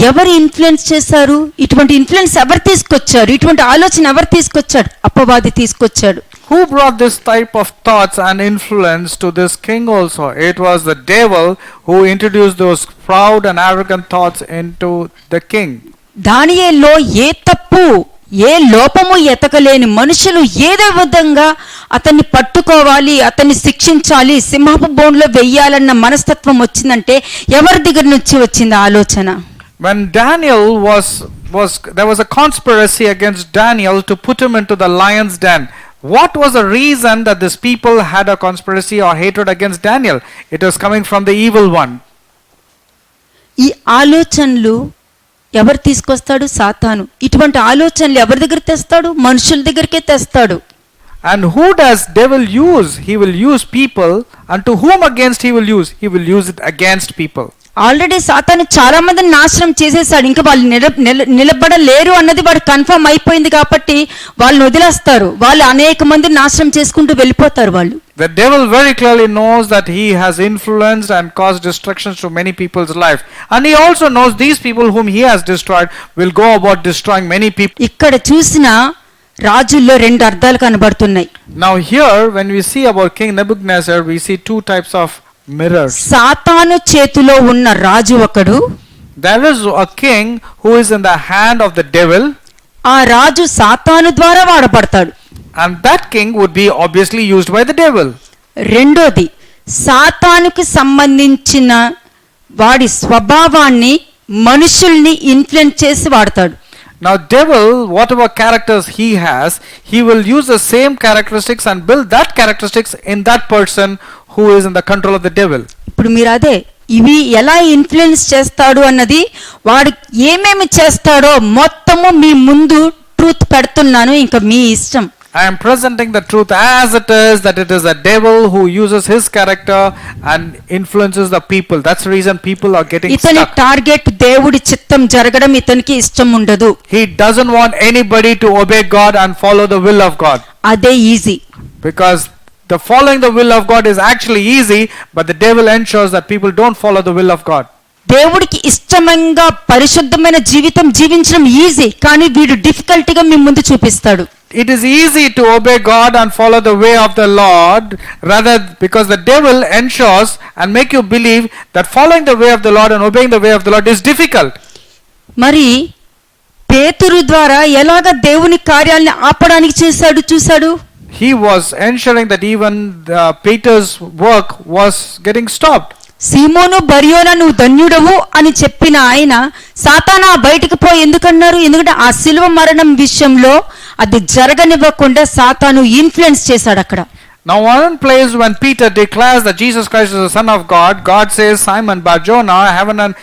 ఎవరు ఇన్ఫ్లుయెన్స్ చేశారు? ఇటువంటి ఇన్ఫ్లుయెన్స్ ఎవరు తీసుకొచ్చారు? ఇటువంటి ఆలోచన ఎవరు తీసుకొచ్చాడు? అపవాది తీసుకొచ్చాడు. Who brought this type of thoughts and influence to this king also? It was the devil who introduced those proud and arrogant thoughts into the king. దానియేల్లో ఏ తప్పు ఏ లోపము ఎతకలేని మనుషులు ఏదో విధంగా అతన్ని పట్టుకోవాలి, అతన్ని శిక్షించాలి, సింహపు బోన్లో వెయ్యాలన్న మనస్తత్వం వచ్చిందంటే ఎవరి దగ్గర నుంచి వచ్చింది ఆలోచన? When Daniel there was a conspiracy against Daniel to put him into the lion's den. What was the reason that these people had a conspiracy or hatred against Daniel? It was coming from the evil one. ఈ ఆలోచనలు ఎవరు తీసుకొస్తాడు? సాతాను. ఇటువంటి ఆలోచనలు ఎవరి దగ్గర తెస్తాడు? మనుషుల దగ్గరికే తెస్తాడు. And who does devil use? He will use people, and to whom against he will use? He will use it against people. Already సాతాను చాలా మందిని నాశనం చేసేసాడు. ఇంకా వాళ్ళు నిలబడలేరు అన్నది వాడు కన్ఫర్మ్ అయిపోయింది కాబట్టి వాళ్ళని వదిలేస్తారు. వాళ్ళు అనేక మందిని నాశనం చేసుకుంటూ వెళ్ళిపోతారు. వాళ్ళు The devil very clearly knows that he has influenced and caused destructions to many people's life, and he also knows these people whom he has destroyed will go about destroying many people. ఇక్కడ చూసిన రాజుల్లో రెండు అర్థాలు కనబడుతున్నాయి. Now here when we see about King Nebuchadnezzar, we see two types of mirrors. సాతాను చేతిలో ఉన్న రాజు ఒకడు. There is a king who is in the hand of the devil. ఆ రాజు సాతాను ద్వారా వాడబడతాడు. And that king would be obviously used by the devil. రెండోది సాతానుకు సంబంధించిన వాడి స్వభావాన్ని మనుషుల్ని ఇన్ఫ్లుయెన్స్ చేసి వాడతాడు. Now devil, whatever characters he will use the same characteristics and build that characteristics in that person who is in the control of the devil. ఇప్పుడు మీరు అదే ఇవి ఎలా ఇన్ఫ్లుయెన్స్ చేస్తాడు అన్నది, వాడు ఏమేమి చేస్తాడో మొత్తము మీ ముందు ట్రూత్ పెడుతున్నాను, ఇంకా మీ ఇష్టం. I am presenting the truth as it is, that it is a devil who uses his character and influences the people. That's the reason people are getting ఇతని stuck. టార్గెట్ దేవుడి చిత్తం జరగడం ఇతనికి ఇష్టం ఉండదు. He doesn't want anybody to obey God and follow the will of God. అదే easy. Because the following the will of God is actually easy, but the devil ensures that people don't follow the will of God. దేవుడికి ఇష్టంగా పరిశుద్ధమైన జీవితం జీవించడం easy, కానీ వీడు డిఫికల్టీగా మీ ముందు చూపిస్తాడు. It is easy to obey God and follow the way of the Lord, rather because the devil ensures and make you believe that following the way of the Lord and obeying the way of the Lord is difficult. మరి పేతురు ద్వారా ఎలాగ దేవుని కార్యాలను ఆపడానికి చూశాడు. He was ensuring that even Peter's work was getting stopped. సీమోను బర్యోనా నువ్వు ధన్యుడవు అని చెప్పిన ఆయన సాతానా బయటకు పోయి ఎందుకన్నారు? ఎందుకంటే ఆ శిలువ మరణం విషయంలో అది జరగనివ్వకుండా సాతాను ఇన్ఫ్లుయెన్స్ చేశాడు అక్కడ. Now one place when Peter declares that Jesus Christ is the Son of God, God says, Simon Bar-Jonah,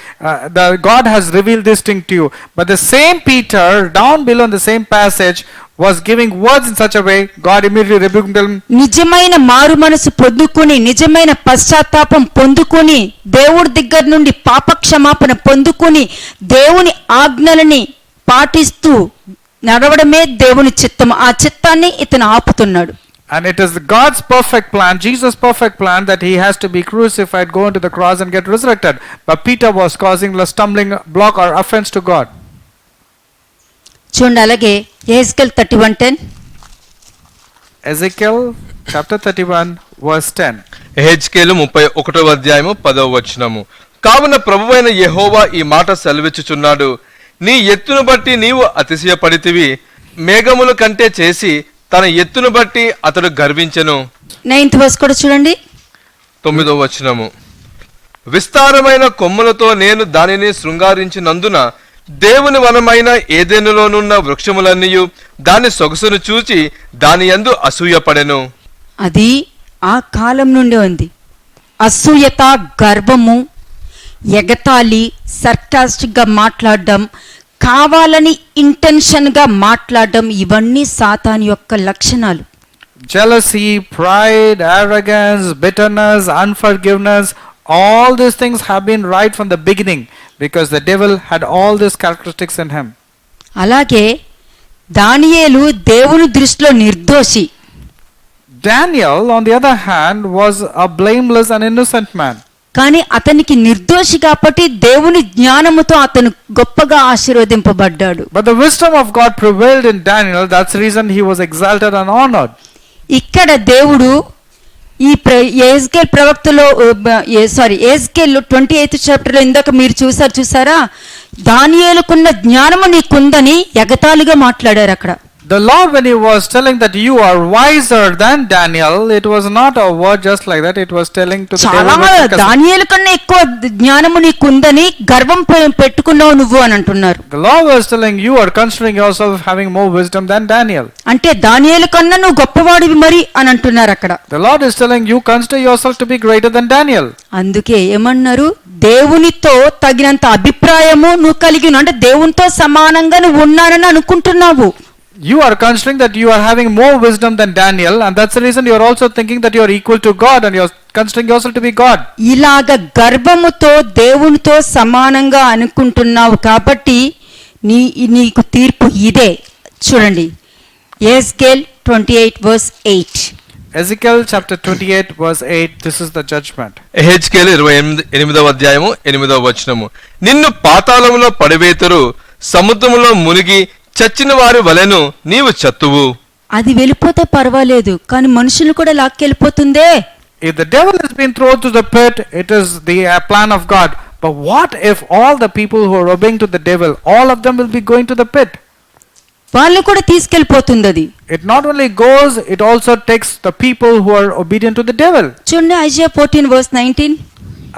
God has revealed this thing to you. But the same Peter, down below in the same passage, was giving words in such a way, God immediately rebuked him. నిజమైన మారు మనసు పొందుకొని, నిజమైన పశ్చాత్తాపం పొందుకొని, దేవుడి దగ్గర నుండి పాపక్షమాపణ పొందుకొని, దేవుని ఆజ్ఞలని పాటిస్తూ నడవడమే దేవుని చిత్తం. ఆ చిత్తాన్ని ఇతను ఆపుతున్నాడు. And it is God's perfect plan, Jesus' perfect plan, that he has to be crucified, go into the cross and get resurrected. But Peter was causing a stumbling block or offense to God. చూడండి, అలాగే Ezekiel 31:10. Ezekiel chapter 31 verse 10. Ezekiel 31వ అధ్యాయము 10వ వచనము. కావున ప్రభువైన యెహోవా ఈ మాట సెలవిచ్చుచున్నాడు, నీ ఎత్తును బట్టి నీవు అతిశయపడితివి, మేఘముల కంటే చేసి తన ఎత్తును బట్టి అతడు గర్వించెను. 9th verse కూడా చూడండి. 9వ వచనము. విస్తారమైన కొమ్ములతో నేను దానిని శృంగారించినందున దేవుని వనమైన ఏదెనులోనున్న వృక్షములన్నీయు దాని సొగసును చూచి దాని యందు అసూయపడెను. అది ఆ కాలం నుండి ఉంది. అసూయత, గర్వము, ఎగతాళి, సర్కాస్టిక్ గా మాట్లాడడం, కావాలని ఇంటెన్షన్ గా మాట్లాడడం, ఇవన్నీ సాతాను యొక్క లక్షణాలు. Jealousy, pride, arrogance, bitterness, unforgiveness, all these things have been right from the beginning, because the devil had all these characteristics in him. అలాగే దానియేలు దేవుని దృష్టిలో నిర్దోషి. Daniel, on the other hand, was a blameless and innocent man. కానీ అతనికి నిర్దోషి కాబట్టి దేవుని జ్ఞానముతో అతను గొప్పగా ఆశీర్వదింపబడ్డాడు. But the wisdom of God prevailed in Daniel. That's the reason he was exalted and honored. ఇక్కడ దేవుడు ఈ ఎహెజ్కేల్ ప్రవక్తలో ఎహెజ్కేల్ 28th చాప్టర్లో ఇందాక మీరు చూసారా, దానియేలుకున్న జ్ఞానము నీకుందని ఎగతాళిగా మాట్లాడారు అక్కడ. The Lord, when he was telling that you are wiser than Daniel, it was not a word just like that. It was telling to the చాలా దానియేలు కన్నా ఎక్కువ జ్ఞానము నీకుందని గర్వం పెట్టుకున్నావు నువ్వు అని అంటున్నారు. The Lord was telling you are considering yourself having more wisdom than Daniel. అంటే దానియేలు కన్నా నువ్వు గొప్పవాడివి మరి అని అంటున్నారు అక్కడ. The Lord is telling you consider yourself to be greater than Daniel. అందుకే ఏమన్నారు, దేవునితో తగినంత అభిప్రాయము నువ్వు కలిగి అంటే దేవునితో సమానంగా నువ్వు ఉన్నానని అనుకుంటున్నావు. You are considering that you are having more wisdom than Daniel, and that's the reason you are also thinking that you are equal to God and you are considering yourself to be God. ఇలాగ గర్వముతో దేవునితో సమానంగా అనుకుంటున్నావు కాబట్టి నీకు తీర్పు ఇదే. చూడండి, Ezekiel 28 verse 8. Ezekiel chapter 28 verse 8, this is the judgment. Ezekiel 28వ అధ్యాయము 8వ వచనము. నిన్ను పాతాళములో పడివేతురు, సముద్రములో మునిగి చచ్చిన వారి వలెను నీవు చత్తువు. అది వెళ్ళిపోతే పర్వాలేదు, కానీ మనుషులు కూడా లాక్కెళ్ళిపోతుందే. If the devil has been thrown to the pit, it is the plan of God. But what if all the people who are obeying to the devil, all of them will be going to the pit? వాళ్ళు కూడా తీసుకెళ్ళిపోతుంది అది. It not only goes, it also takes the people who are obedient to the devil. చూడండి Isaiah 14:19.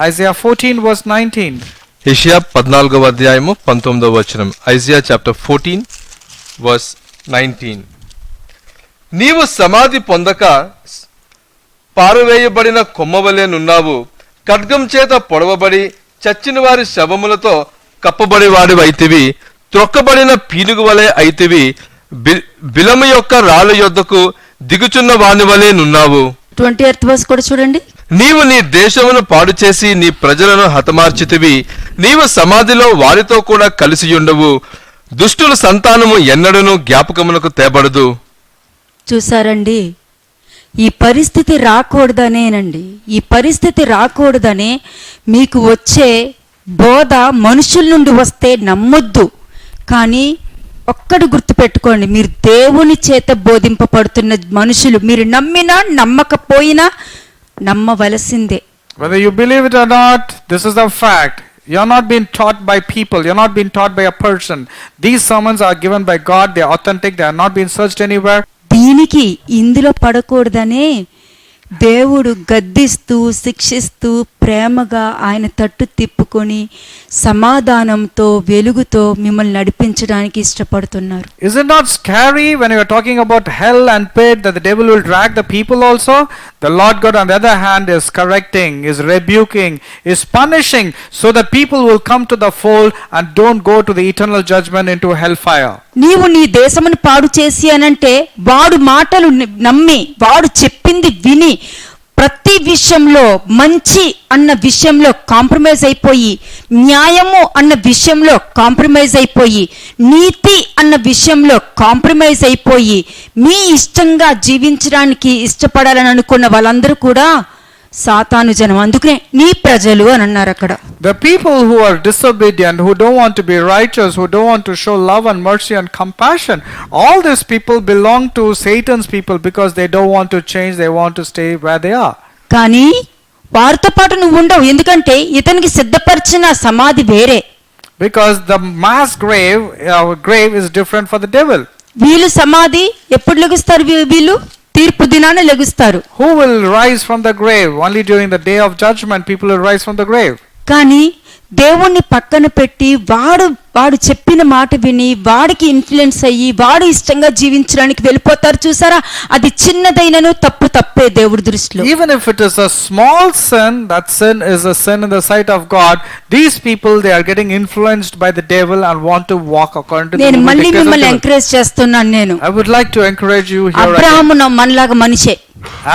Isaiah 14 verse 19. యెషయా 14వ అధ్యాయము 19వ వచనం. Isaiah chapter 14 verse 19. నీవు సమాధి పొందక పారవేయబడిన కొమ్మవలెనున్నావు, ఖడ్గం చేత పొడవబడి చచ్చిన వారి శవములతో కప్పబడి వాడివైతివి, త్రొక్కబడిన పీనుగు వలె అయితివి, బిలము యొక్క రాళ్ళ యొద్దకు దిగుచున్న వాని వలె నున్నావు. 20th verse కూడా చూడండి. నీవు నీ దేశమును పాడు చేసి నీ ప్రజలను హతమార్చితివి, నీవు సమాధిలో వారితో కూడా కలిసియుండవు, దుష్టుల సంతానము ఎన్నడూను జ్ఞాపకమునకు తేబడదు. చూసారండి, ఈ పరిస్థితి రాకూడదనేనండి, ఈ పరిస్థితి రాకూడదనే మీకు వచ్చే బోధ మనుషుల నుండి వస్తే నమ్మొద్దు. కానీ ఒక్కటి గుర్తుపెట్టుకోండి, మీరు దేవుని చేత బోధింపబడుతున్న మనుషులు, మీరు నమ్మినా నమ్మకపోయినా నమ్మవలసిందే. Whether you believe it or not, this is a fact. You're not being taught by people. You're not being taught by a person. These sermons are given by God. They are authentic. They are not being searched anywhere. దీనికి ఇందులో పడకూడదనే దేవుడు గద్దిస్తూ శిక్షిస్తూ ప్రేమగా ఆయన తట్టు తిప్పుకొని సమాధానంతో వెలుగుతో మిమ్మల్ని నడిపించడానికి ఇష్టపడుతున్నారు. Is it not scary when you are talking about hell and pit that the devil will drag the people also? The Lord God on the other hand is correcting, is rebuking, is punishing so that people will come to the fold and don't go to the eternal judgment into hellfire. నీవు నీ దేశమును పాడు చేసి అనంటే వాడు మాటలు నమ్మి వాడు చెప్పింది విని ప్రతి విషయంలో మంచి అన్న విషయంలో కాంప్రమైజ్ అయిపోయి, న్యాయము అన్న విషయంలో కాంప్రమైజ్ అయిపోయి, నీతి అన్న విషయంలో కాంప్రమైజ్ అయిపోయి మీ ఇష్టంగా జీవించడానికి ఇష్టపడాలని అనుకున్న వాళ్ళందరూ కూడా సాతాను జనం. అందుకనే నీ ప్రజలు అని అన్నారు అక్కడ. The people who are disobedient, who don't want to be righteous, who don't want to show love and mercy and compassion, all these people belong to Satan's people because they don't want to change, they want to stay where they are. కానీ వారితో పాటు నువ్వు ఉండవు, ఎందుకంటే ఇతనికి సిద్ధపరిచిన సమాధి వేరే. Because the mass grave is different for the devil. వీళ్ళు సమాధి ఎప్పుడు లెగుస్తారు? వీళ్ళు తీర్పు దినాన లెగుస్తారు. Who will rise from the grave? Only during the day of judgment people will rise from the grave. కానీ దేవుణ్ణి పక్కన పెట్టి వాడు చెప్పిన మాట విని వాడికి ఇన్ఫ్లుయెన్స్ అయ్యి వాడు ఇష్టంగా జీవించడానికి వెళ్ళిపోతారు. చూసారా, అది చిన్నదైనను తప్పే దేవుడి దృష్టిలో. Even if it is a small sin, that sin is a sin in the sight of God. These people, they are getting influenced by the devil and want to walk according to the నేను మళ్ళీ dictates of మిమ్మల్ని the devil. Encourage చేస్తున్నాను. నేను I would like to encourage you here. Abraham మనలాగా మనిషే,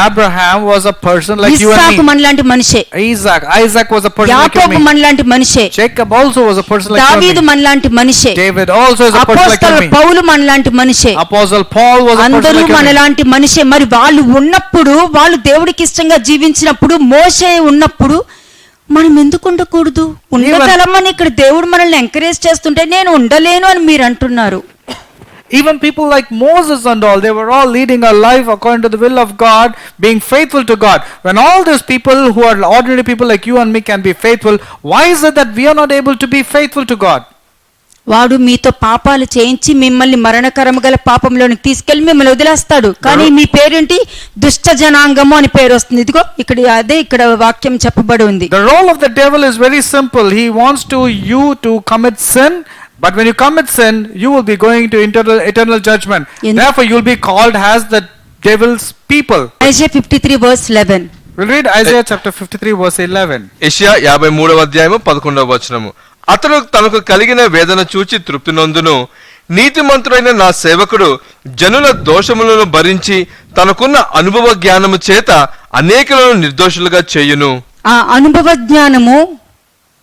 Abraham was a person like you Isaac and me. మనలాంటి మనిషే, Isaac was a person like you యాకోబు and me. మనలాంటి మనిషే, Jacob also was a person like you దావీదు and me. మనలాంటి మనిషే, David also is a person like you అపోస్తలుడు and me. పౌలు మనలాంటి మనిషే. Apostle Paul was a person అందరూ like you and me. మనలాంటి మనిషే. మరి వాళ్ళు ఉన్నప్పుడు, వాళ్ళు దేవుడికి ఇష్టంగా జీవించినప్పుడు, మోషే ఉన్నప్పుడు మనం ఎందుకు ఉండకూడదు? ఉండగలమని ఇక్కడ దేవుడు మనల్ని ఎంకరేజ్ చేస్తుంటే నేను ఉండలేను అని మీరు అంటున్నారు. Even people like Moses and all, they were all leading a life according to the will of God, being faithful to God. When all these people who are ordinary people like you and me can be faithful, why is it that we are not able to be faithful to God? వాడు మీతో పాపాలు చేయించి మిమ్మల్ని మరణకరము గల పాపంలోనికి తీసుకెళ్లి మిమ్మల్ని వదిలేస్తాడు. కానీ మీ పేరేంటి? దుష్ట జనాంగము అని పేరు వస్తుంది. ఇదిగో ఇక్కడ వాక్యం చెప్పబడి ఉంది. The role of the devil is very simple. He wants you to commit sin. But when you commit sin, you will be going to eternal judgment. Therefore, you will be called as the devil's people. Isaiah 53 verse 11. We'll read Isaiah chapter 53 verse 11. యెషయా 53వ అధ్యాయము 11వ వచనము. అతడు తనకు కలిగిన వేదన చూచి తృప్తి నొందును, నీతిమంతుడైన నా సేవకుడు జనుల దోషములను భరించి తనకున్న అనుభవ జ్ఞానము చేత అనేకులను నిర్దోషులుగా చేయును. ఆ అనుభవ జ్ఞానము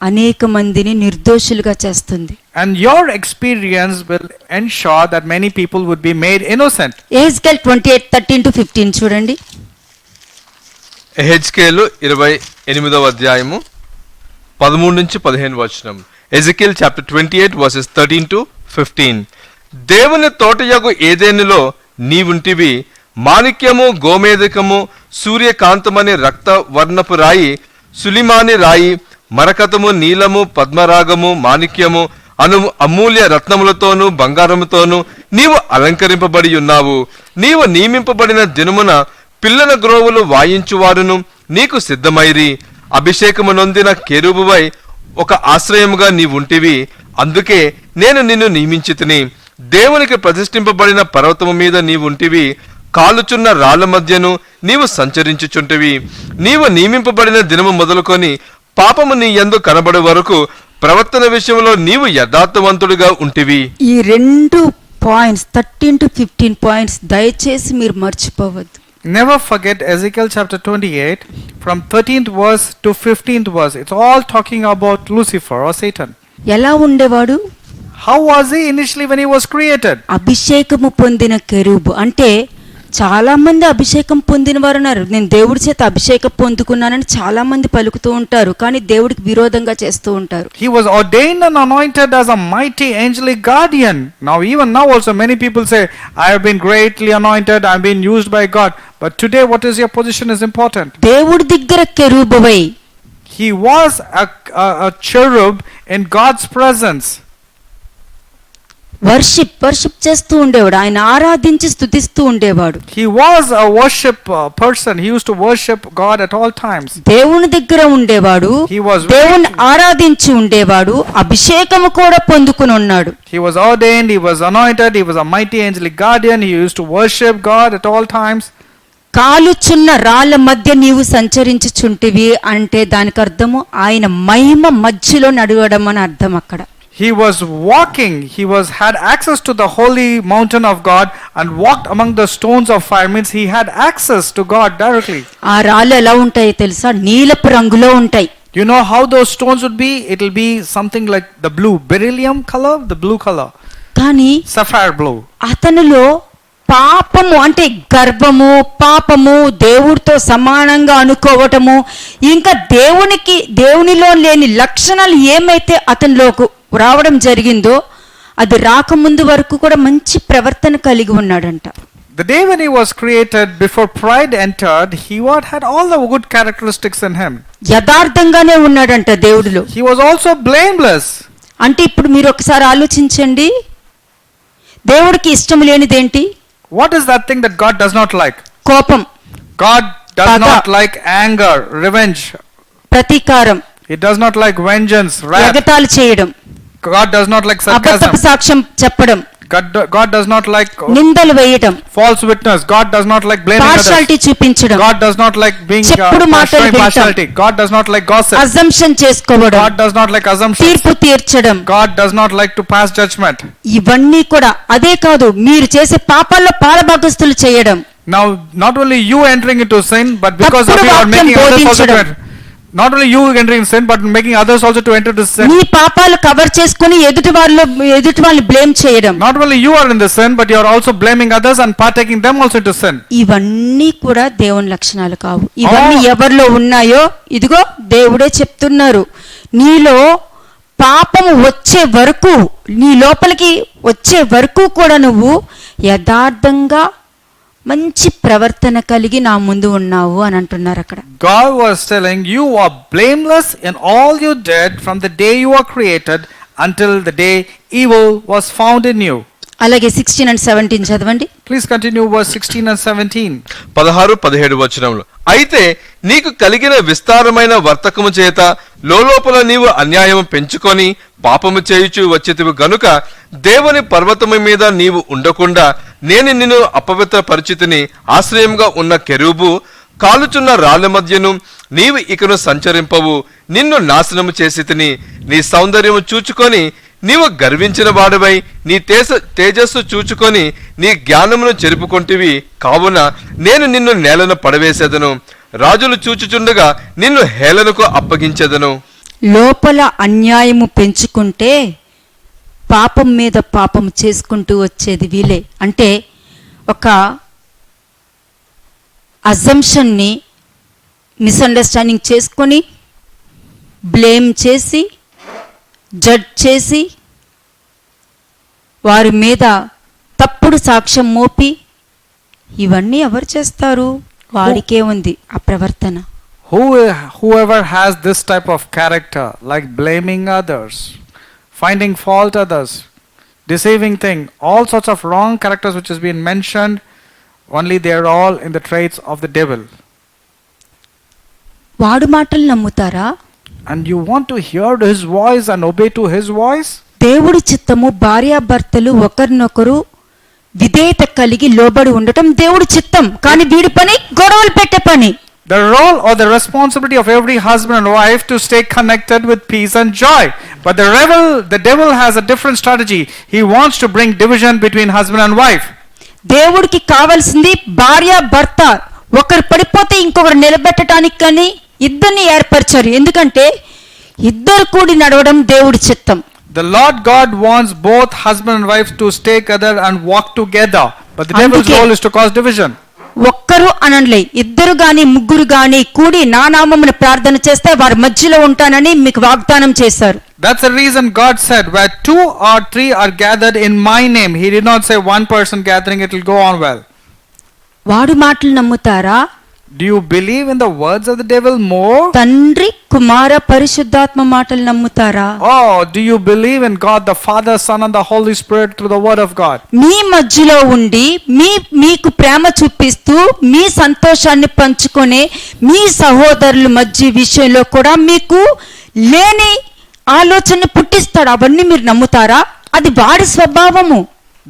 అనేక మందిని నిర్దోషులుగా చేస్తుంది. And your experience will ensure that many people would be made innocent. Ezekiel 28:13-15 చూడండి. ఎహెజ్కేలు 28వ అధ్యాయము 13 నుంచి 15 వచనం. Ezekiel chapter 28 versus 13-15. దేవుని తోటయగు ఏదెనులో నీవుంటివి, మాణిక్యము గోమేధికము సూర్యకాంతమని రక్త వర్ణపు రాయి, సులిమాని రాయి, మరకతము నీలము పద్మరాగము మాణిక్యము అమూల్య రత్నములతోనూ బంగారముతోనూ నీవు అలంకరింపబడి ఉన్నావు. నీవు నియమింపబడిన దినమున పిల్లల గ్రోవులు వాయించువారును నీకు సిద్ధమైరి. అభిషేకము నొందిన కెరూబువై ఒక ఆశ్రయముగా నీవుంటివి. అందుకే నేను నిన్ను నియమించితిని. దేవునికి ప్రతిష్ఠింపబడిన పర్వతము మీద నీవుంటివి. కాలుచున్న రాళ్ల మధ్యను నీవు సంచరించుచుంటివి. నీవు నియమింపబడిన దినము మొదలుకొని పాపము నీ యందు కనబడే వరకు ప్రవర్తన విషయంలో నీవు యథార్థవంతుడిగా ఉంటివి. ఈ 2 పాయింట్స్ 13 to 15 పాయింట్స్ దయచేసి మీరు మర్చిపోవద్దు. Never forget Ezekiel chapter 28 from 13th verse to 15th verse. It's all talking about Lucifer or Satan. ఎలా ఉండేవాడు? How was he initially when he was created? అభిషేకము పొందిన కెరూబు. అంటే చాలా మంది అభిషేకం పొందిన వారు ఉన్నారు. నేను దేవుడి చేత అభిషేకం పొందుకున్నానని చాలా మంది పలుకుతూ ఉంటారు, కానీ దేవుడికి విరోధంగా చేస్తూ ఉంటారు. He was ordained and anointed as a mighty angelic guardian. Now even now also many people say, I have been greatly anointed, I have been used by God. But today what is your position is important. దేవుడి దగ్గర కెరూబువై. He was a cherub in God's presence. Worship చేస్తూ ఉండేవాడు. ఆయన ఆరాధించి స్తుతిస్తూ ఉండేవాడు. He was a worship person. He used to worship God at all times. దేవుని దగ్గర ఉండేవాడు, దేవుని ఆరాధించి ఉండేవాడు, అభిషేకము కూడా పొందుకుని ఉన్నాడు. He was ordained, he was anointed, he was a mighty angelic guardian. He used to worship God at all times. కాలుచున్న రాళ్ల మధ్య నీవు సంచరించుచుంటివి అంటే దానికి అర్థము ఆయన మహిమ మధ్యలో నడవడం అని అర్థం. అక్కడ He was walking, had access to the holy mountain of God and walked among the stones of fire. Means he had access to God directly. ఆ రాళ్ళు ఎలా ఉంటాయో తెలుసా? నీలపు రంగులో ఉంటాయి. You know how those stones would be? It will be something like the blue beryllium color, the blue color. కానీ Sapphire blue. అతనిలో పాపము అంటే గర్భము, పాపము, దేవుడితో సమానంగా అనుకోవటము, ఇంకా దేవునిలో లేని లక్షణాలు ఏమైతే అతనిలోకి రావడం జరిగిందో అది రాకముందు వరకు కూడా మంచి ప్రవర్తన కలిగి ఉన్నాడంట. The day when he was created, before pride entered, he had all the good characteristics in him. యథార్థంగానే ఉన్నాడంట దేవుడిలో. He was also blameless. అంటే ఇప్పుడు మీరు ఒకసారి ఆలోచించండి, దేవుడికి ఇష్టం లేనిదేంటి? What is that thing that God does not like? కోపం. God does not like anger, revenge. ప్రతీకారం. He does not like vengeance, wrath. ఎగతాళి చేయడం. God does not like sarcasm. అబద్ధపు సాక్ష్యం చెప్పడం. God does not like నిందలు వేయడం. false witness. God does not like blaming partiality others. చూపించడం. God does not like being చెప్పుడు మాటలు showing వినటం. partiality. God does not like gossip. Assumption చేసుకోవడం. God does not like assumptions. తీర్పు తీర్చడం. God does not like to pass judgment. ఇవన్నీ కూడా అదే కాదు, మీరు చేసే పాపాల్లో పాలభాగస్తులు చేయడం. Now not only you entering into sin, but because of తప్పుడు you are వాక్యం making others also to బోధించడం. enter. Not only you entering sin, but making others also to enter the sin. నీ పాపాలు కవర్ చేసుకుని ఎదుటి వాళ్ళని blame చేయడం. Not only you are in the sin, but you are also blaming others and partaking them also into sin. ఇవన్నీ కూడా దేవుని లక్షణాలు కావు. ఇవన్నీ ఎవరిలో ఉన్నాయో ఇదిగో దేవుడే చెప్తున్నారు, నీలో పాపము వచ్చే వరకు, నీ లోపలికి వచ్చే వరకు కూడా నువ్వు యథార్థంగా మంచి ప్రవర్తన కలిగి నా ముందు ఉన్నావు అని అంటున్నారు అక్కడ. God was telling you are blameless in all you did from the day you were created until the day evil was found in you. అలాగే 16 and 17 చదవండి. Please continue verse 16 and 17. 16-17 వచనములు. అయితే నీకు కలిగిన విస్తారమైన వర్తకము చేత లోలోపల నీవు అన్యాయము పెంచుకొని పాపము చేయుచు వచ్చితివి గనుక దేవుని పర్వతము మీద నీవు ఉండకుండా నేను నిన్ను అపవిత్ర పరిచితిని. ఆశ్రయంగా ఉన్న కెరూబు కాలుచున్న రాళ్ల మధ్యను నీవు ఇకను సంచరింపవు. నిన్ను నాశనము చేసి తిని నీ సౌందర్యము చూచుకొని నీవు గర్వించిన వాడివై నీ తేజస్సు చూచుకొని నీ జ్ఞానమును చెరుపుకొంటివి. కావున నేను నిన్ను నేలను పడవేసేదను, రాజులు చూచుచుండగా నిన్ను హేళనకు అప్పగించెదను. లోపల అన్యాయము పెంచుకుంటే పాపం మీద పాపం చేసుకుంటూ వచ్చేది వీలే. అంటే ఒక అజంప్షన్ని మిస్అండర్స్టాండింగ్ చేసుకొని బ్లేమ్ చేసి జడ్జ్ చేసి వారి మీద తప్పుడు సాక్ష్యం మోపి ఇవన్నీ ఎవరు చేస్తారు? వాడికే ఉంది ఆ ప్రవర్తన. Whoever has this type of character, like blaming others, finding fault others, deceiving thing, all sorts of wrong characters which has been mentioned, only they are all in the traits of the devil. వాడు మాటలు నమ్ముతారా? And you want to hear his voice and obey to his voice? దేవుడి చిత్తము భార్యాభర్తలు ఒకరినొకరు విధేయత కలిగి లోబడి ఉండటం దేవుడి చిత్తం. కానీ వీడి పని గొడవలు పెట్టే పని. The role or the responsibility of every husband and wife to stay connected with peace and joy. But the devil has a different strategy. He wants to bring division between husband and wife. దేవుడికి కావాల్సింది భార్య భర్త ఒకరు పడిపోతే ఇంకొకరు నిలబెట్టడానికి కానీ ఇద్దరిని ఏర్పరిచారు. ఎందుకంటే ఇద్దరు కూడి నడవడం దేవుడి చిత్తం. The Lord God wants both husband and wife to stay together and walk together. But the devil's role is to cause division. ఒక్కరు అనలే, ఇద్దరు గాని ముగ్గురు గాని కూడి నా నామమున ప్రార్థన చేస్తే వారి మధ్యలో ఉంటానని మీకు వాగ్దానం చేశారు. That's the reason God said, where 2 or 3 are gathered in my name. He did not say one person gathering, it will go on well. వాడు మాటలు నమ్ముతారా? Do you believe in the words of the devil more? తండ్రి కుమార పరిశుద్ధాత్మ మాటలు నమ్ముతారా? Oh, do you believe in God the Father, Son and the Holy Spirit through the word of God? మీ మధ్యలో ఉండి మీకు ప్రేమ చూపిస్తూ మీ సంతోషాన్ని పంచుకునే మీ సహోదరుల మధ్య విషయంలో కూడా మీకు లేని ఆలోచన పుట్టిస్తాడు. అవన్నీ మీరు నమ్ముతారా? అది వాడి స్వభావము.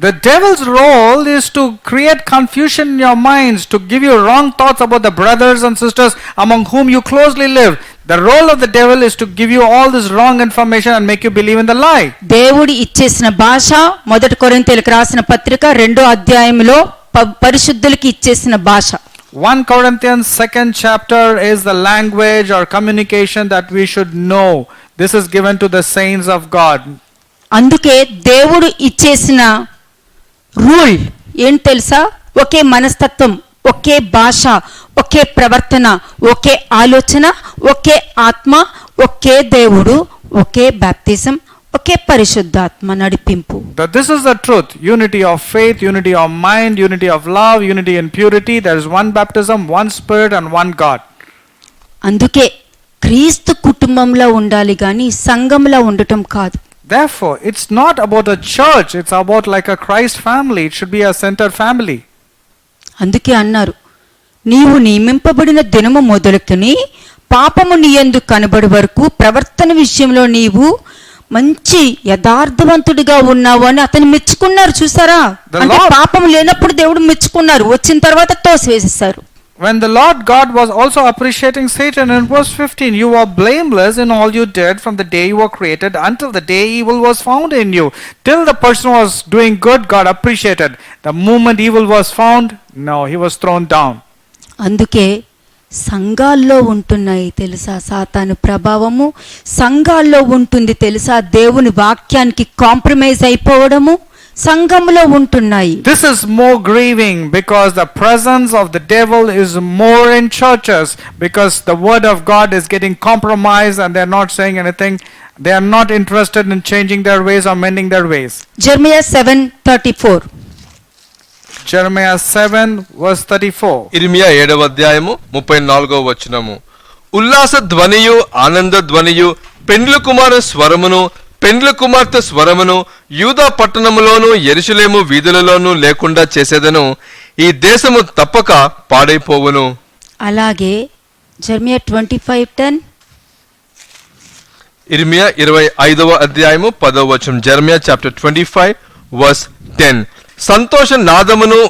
The devil's role is to create confusion in your minds, to give you wrong thoughts about the brothers and sisters among whom you closely live. The role of the devil is to give you all this wrong information and make you believe in the lie. దేవుడి ఇచ్చేసిన భాష మొదటి కొరింథీయులకు రాసిన పత్రిక 2వ అధ్యాయంలో పరిశుద్ధులకి ఇచ్చేసిన భాష. 1 Corinthians 2nd chapter is the language or communication that we should know. This is given to the saints of God. అందుకే దేవుడు ఇచ్చేసిన రూల్ ఏం తెలుసా? ఒకే మనస్తత్వం, ఒకే భాష, ఒకే ప్రవర్తన, ఒకే ఆలోచన, ఒకే ఆత్మ, ఒకే దేవుడు, ఒకే బాప్తిజం, ఒకే పరిశుద్ధాత్మ నడిపింపు. This is the truth. Unity of faith, unity of mind, unity of love, unity in purity. There is one baptism, one spirit and one God. అందుకే క్రీస్తు కుటుంబంలో ఉండాలి గాని సంఘంలో ఉండటం కాదు. Therefore, it's not about a church, it's about like a Christ family. It should be a centered family. అందుకే అన్నారు, నీవు నియమింపబడిన దినము మొదలుకొని పాపము నీయందు కనబడి వరకు ప్రవర్తన విషయంలో నీవు మంచి యథార్థవంతుడిగా ఉన్నావు అని అతను మెచ్చుకున్నారు. చూసారా? అంటే పాపం లేనప్పుడు దేవుడు మెచ్చుకున్నారు, వచ్చిన తర్వాత తోసివేసేశారు. When the Lord God was also appreciating Satan in verse 15, you are blameless in all you did from the day you were created until the day evil was found in you. Till the person was doing good, God appreciated. The moment evil was found, no, he was thrown down. అందుకే సంఘాల్లో ఉంటున్నాయి తెలుసా సాతాను ప్రభావము, సంఘాల్లో ఉంటుంది తెలుసా దేవుని వాక్యానికి కాంప్రమైజ్ అయిపోవడము, సంఘంలో ఉంటున్నాయి. This is more grieving because the presence of the devil is more in churches, because the word of God is getting compromised and they are not saying anything. They are not interested in changing their ways or mending their ways. Jeremiah 7:34. Jeremiah 7 verse 34. ఇర్మియా 7వ అధ్యాయము 34వ వచనము. ఉల్లాస ధ్వనియు ఆనంద ధ్వనియు పెండ్లి కుమార స్వరమును పెండ్లి కుమార్తె స్వరమును యూదా పట్టణములోను యెరూషలేము వీధులలోను లేకుండా చేసేదను. ఈ దేశము తప్పక పాడైపోవును. అలాగే జెర్మియా 25:10. ఇర్మియా 25వ అధ్యాయము 10వ వచనం. Jeremiah chapter 25 verse 10. సంతోష నాదమును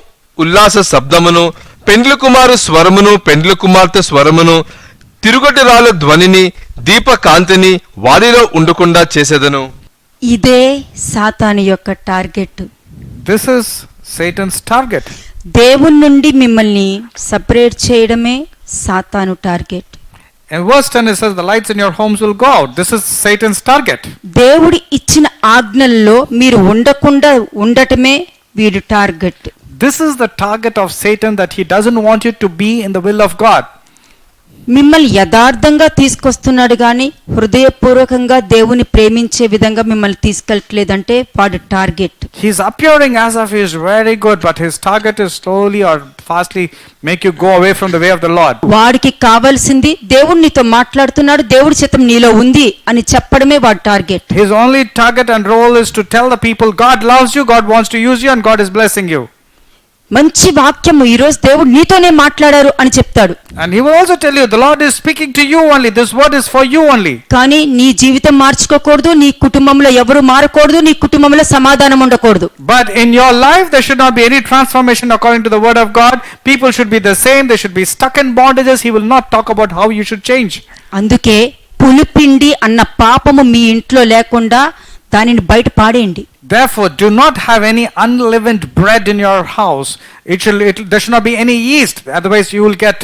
ఉల్లాస శబ్దమును పెండ్లి కుమారు స్వరమును పెండ్లి కుమార్తె స్వరమును తిరుగటి రాళ్ళ ధ్వనిని దీపకాంతిని వారిలో ఉండకుండా చేసేదను. ఇదే సాతాను యొక్క target. This is Satan's target. దేవుని నుండి మిమ్మల్ని సెపరేట్ చేయడమే సాతాను target. In verse 10 it says the lights in your homes will go out. This is Satan's target. దేవుడి ఇచ్చిన ఆజ్ఞల్లో మీరు ఉండకుండా ఉండటమే వీడి target. This is the target of Satan, that he doesn't want you to be in the will of God. మిమ్మల్ని యథార్థంగా తీసుకొస్తున్నాడు కానీ హృదయపూర్వకంగా దేవుని ప్రేమించే విధంగా మిమ్మల్ని తీసుకెళ్ళట్లేదంటే వాడు target. He's appearing as if he is very good, but his target is slowly or fastly make you go away from the way of the Lord. వాడికి కావాల్సింది దేవుడు నీతో మాట్లాడుతున్నాడు, దేవుడి చిత్తం నీలో ఉంది అని చెప్పడమే వాడి target. His only target and role is to tell the people God loves you, God wants to use you, and God is blessing you. మంచి వాక్యము ఈరోజు దేవుడు నీతోనే మాట్లాడారు అని చెప్తాడు. And he will also tell you the Lord is speaking to you only, this word is for you only. కానీ నీ జీవితం మార్చుకోకూడదు, నీ కుటుంబంలో ఎవరు మారకూడదు, నీ కుటుంబంలో సమాధానం ఉండకూడదు. But in your life there should not be any transformation according to the word of God. People should be the same, they should be stuck in bondages. He will not talk about how you should change. అందుకే పులిపిండి అన్న పాపము మీ ఇంట్లో లేకుండా దానిని బయట పాడేయండి. Therefore, do not have any unleavened bread in your house. There should not be any yeast, otherwise you will get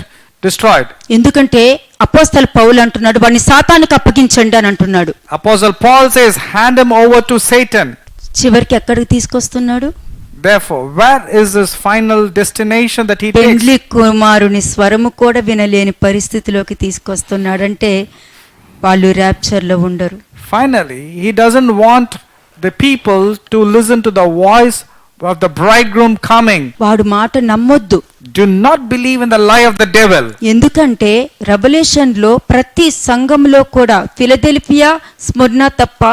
destroyed. ఎందుకంటే అపోస్తలు పౌలు అంటున్నాడు వాడిని సాతానుకు అప్పగించండి అని అంటున్నాడు. Apostle Paul says, hand him over to Satan. చివరికి ఎక్కడికి తీసుకొస్తున్నాడు? Therefore, where is this final destination that he takes? పెండ్లి కుమారుని స్వరము కూడా వినలేని పరిస్థితిలోకి తీసుకొస్తున్నాడంటే వాళ్ళు ర్యాప్చర్లో ఉండరు. Finally, he doesn't want the people to listen to the voice of the bridegroom coming. వాడు మాట నమ్మొద్దు. Do not believe in the lie of the devil. ఎందుకంటే రెవల్యూషన్ లో ప్రతి సంఘంలో కూడా ఫిలదెల్ఫియా, స్ముర్న తప్ప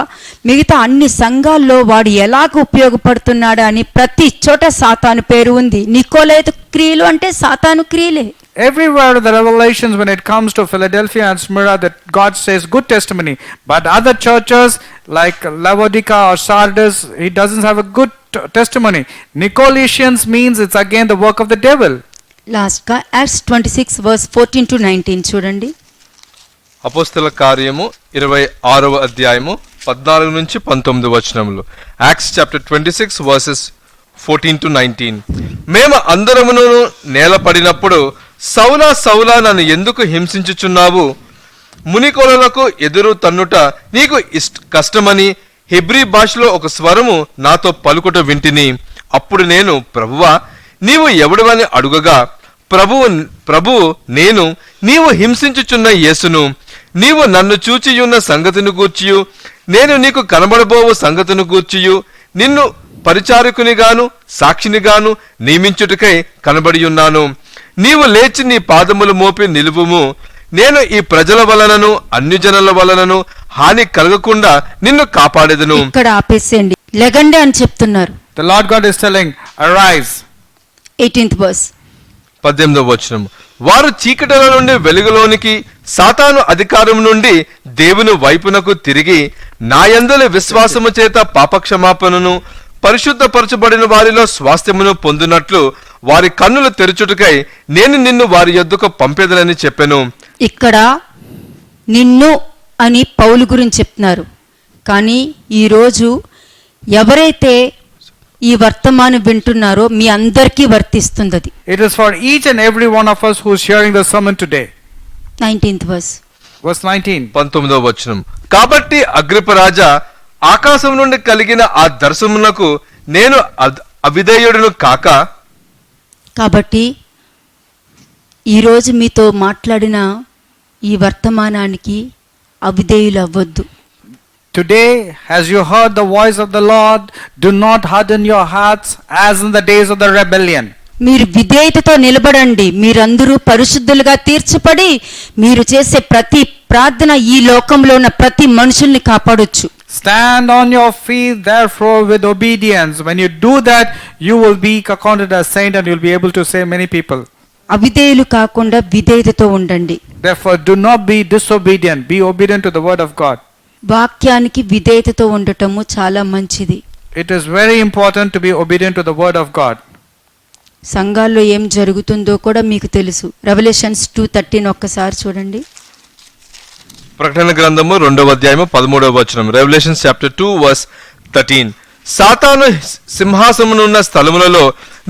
మిగతా అన్ని సంఘాల్లో వాడు ఎలాగ ఉపయోగపడుతున్నాడా అని ప్రతి చోట సాతాను పేరు ఉంది. నికోలైతు క్రియలు అంటే సాతాను క్రియలే. Everywhere in the Revelations, when it comes to Philadelphia and Smyrna, that God says good testimony. But other churches like Laodicea or Sardis, he doesn't have a good testimony. Nicolaitans means it's again the work of the devil. Last గా acts 26 verse 14 to 19 చూడండి. అపోస్తల కార్యము 26వ అధ్యాయము 14 నుంచి 19 వచనములు. Acts chapter 26 versus 14 to 19. మేము అందరమును నేలపడినప్పుడు సౌలా సౌలా నన్ను ఎందుకు హింసించుచున్నావు, మునికోలలకు ఎదురు తన్నుట నీకు కష్టమని హెబ్రీ భాషలో ఒక స్వరము నాతో పలుకుట వింటిని. అప్పుడు నేను ప్రభువా నీవు ఎవడవని అడుగగా ప్రభువు నేను నీవు హింసించుచున్న యేసును, నీవు నన్ను చూచియున్న సంగతిని గూర్చియు నేను నీకు కనబడబోవు సంగతిని గూర్చియు నిన్ను పరిచారకునిగాను సాక్షినిగాను నియమించుటకై కనబడి ఉన్నాను. నీవు లేచి నీ పాదములు మోపి నిలువుము. నేను ఈ ప్రజల వలనను అన్యజనుల వలనను హాని కలగకుండా నిన్ను కాపాడేదను. ఇక్కడ ఆపేసేయండి, లెగండి అని చెప్తున్నారు. The Lord God is telling, arise. 18th verse. 18వ వచనం. వారు చీకటిల నుండి వెలుగులోనికి, సాతాను అధికారం నుండి దేవుని వైపునకు తిరిగి నాయందుల విశ్వాసము చేత పాపక్షమాపణను పరిశుద్ధపరచబడిన వారిలో స్వాస్థ్యమును పొందినట్లు వారి కన్నులు తెరచుటకై నేను నిన్ను వారి యొద్దకు పంపేదనని చెప్పెను. ఇక్కడ నిన్ను అని పౌలు గురించి చెప్తున్నారు. కానీ ఈరోజు ఎవరైతే ఈ వర్తమానం వింటున్నారో మీ అందరికీ వర్తిస్తుంది అది. It is for each and every one of us who is hearing the sermon today. 19th verse. Verse 19. 19వ వచనం. కాబట్టి అగ్రిపరాజా, ఆకాశం నుండి కలిగిన ఆ దర్శనమునకు నేను అవిధేయుడును కాక. కాబట్టి ఈరోజు మీతో మాట్లాడిన ఈ వర్తమానానికి అవిధేయులు అవ్వద్దు. Today, as you heard the voice of the Lord, do not harden your hearts as in the days of the rebellion. మీరు విధేయతతో నిలబడండి. మీరందరూ పరిశుద్ధులుగా తీర్చబడి మీరు చేసే ప్రతి ప్రార్థన ఈ లోకంలో ఉన్న ప్రతి మనుషుల్ని కాపాడొచ్చు. Stand on your feet, therefore, with obedience. When you do that, you will be accounted as saint and you will be able to save many people. అవిధేయులు కాకుండా విధేయతతో ఉండండి. Therefore, do not be disobedient. Be obedient to the word of God. వాక్యానికి విధేయతతో ఉండటము చాలా మంచిది. It is very important to be obedient to the word of God. సంఘాల్లో ఏం జరుగుతుందో కూడా మీకు తెలుసు. రెవల్యూషన్స్ 2:13 ఒక్కసారి చూడండి. ప్రకటన గ్రంథము 2వ అధ్యాయము 13వ వచనం. Revolutions chapter 2 verse 13. సాతాను సింహాసనమునున్న స్థలములలో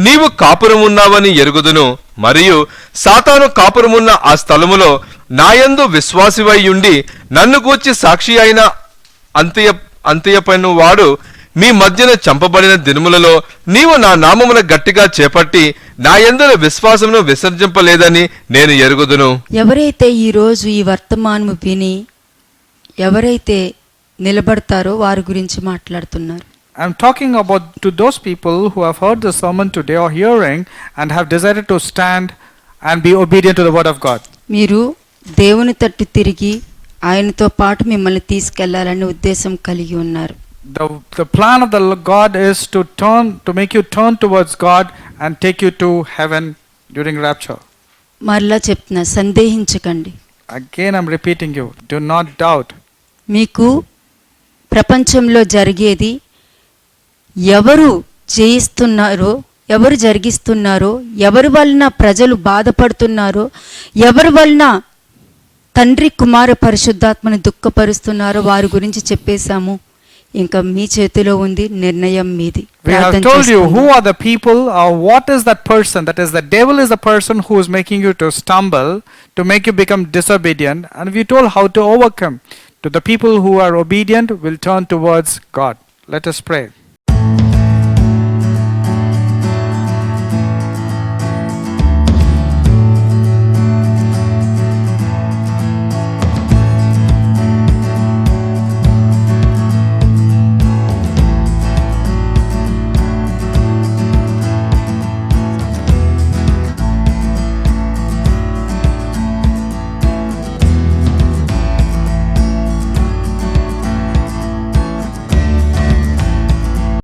నీవు కాపురమున్నావని ఎరుగుదును, మరియు సాతాను కాపురమున్న ఆ స్థలములో నాయందు విశ్వాసివై ఉండి నన్ను గూర్చి సాక్షి అయిన అంత్యపైన వాడు మీ మధ్యన చంపబడిన దినములలో నీవు నా నామమున గట్టిగా చేపట్టి నా యందు విశ్వాసమును విసర్జింపలేదని నేను ఎరుగుదును. ఎవరైతే ఈరోజు ఈ వర్తమానము విని ఎవరైతే నిలబడతారో వారి గురించి మాట్లాడుతున్నారు. I'm talking about to those people who have heard the sermon today or hearing and have decided to stand and be obedient to the word of God. మీరు దేవుని తట్టు తిరిగి ఆయనతో పాటు మిమ్మల్ని తీసుకెళ్లాలనే ఉద్దేశం కలిగి ఉన్నారు. The plan of the God is to make you turn towards God and take you to heaven during rapture. మరలా చెప్తున్నా, సందేహించకండి. Again I'm repeating you, do not doubt. మీకు ప్రపంచంలో జరిగేది ఎవరు చేయిస్తున్నారో, ఎవరు జరిగిస్తున్నారో, ఎవరి వలన ప్రజలు బాధపడుతున్నారో, ఎవరి వలన తండ్రి కుమార పరిశుద్ధాత్మని దుఃఖపరుస్తున్నారో వారి గురించి చెప్పేశాము. ఇంకా మీ చేతిలో ఉంది, నిర్ణయం మీది. We have told you who are the people or what is that person. That is, the devil is the person who is making you to stumble, to make you become disobedient, and we told how to overcome. To the people who are obedient will turn towards God. Let us pray.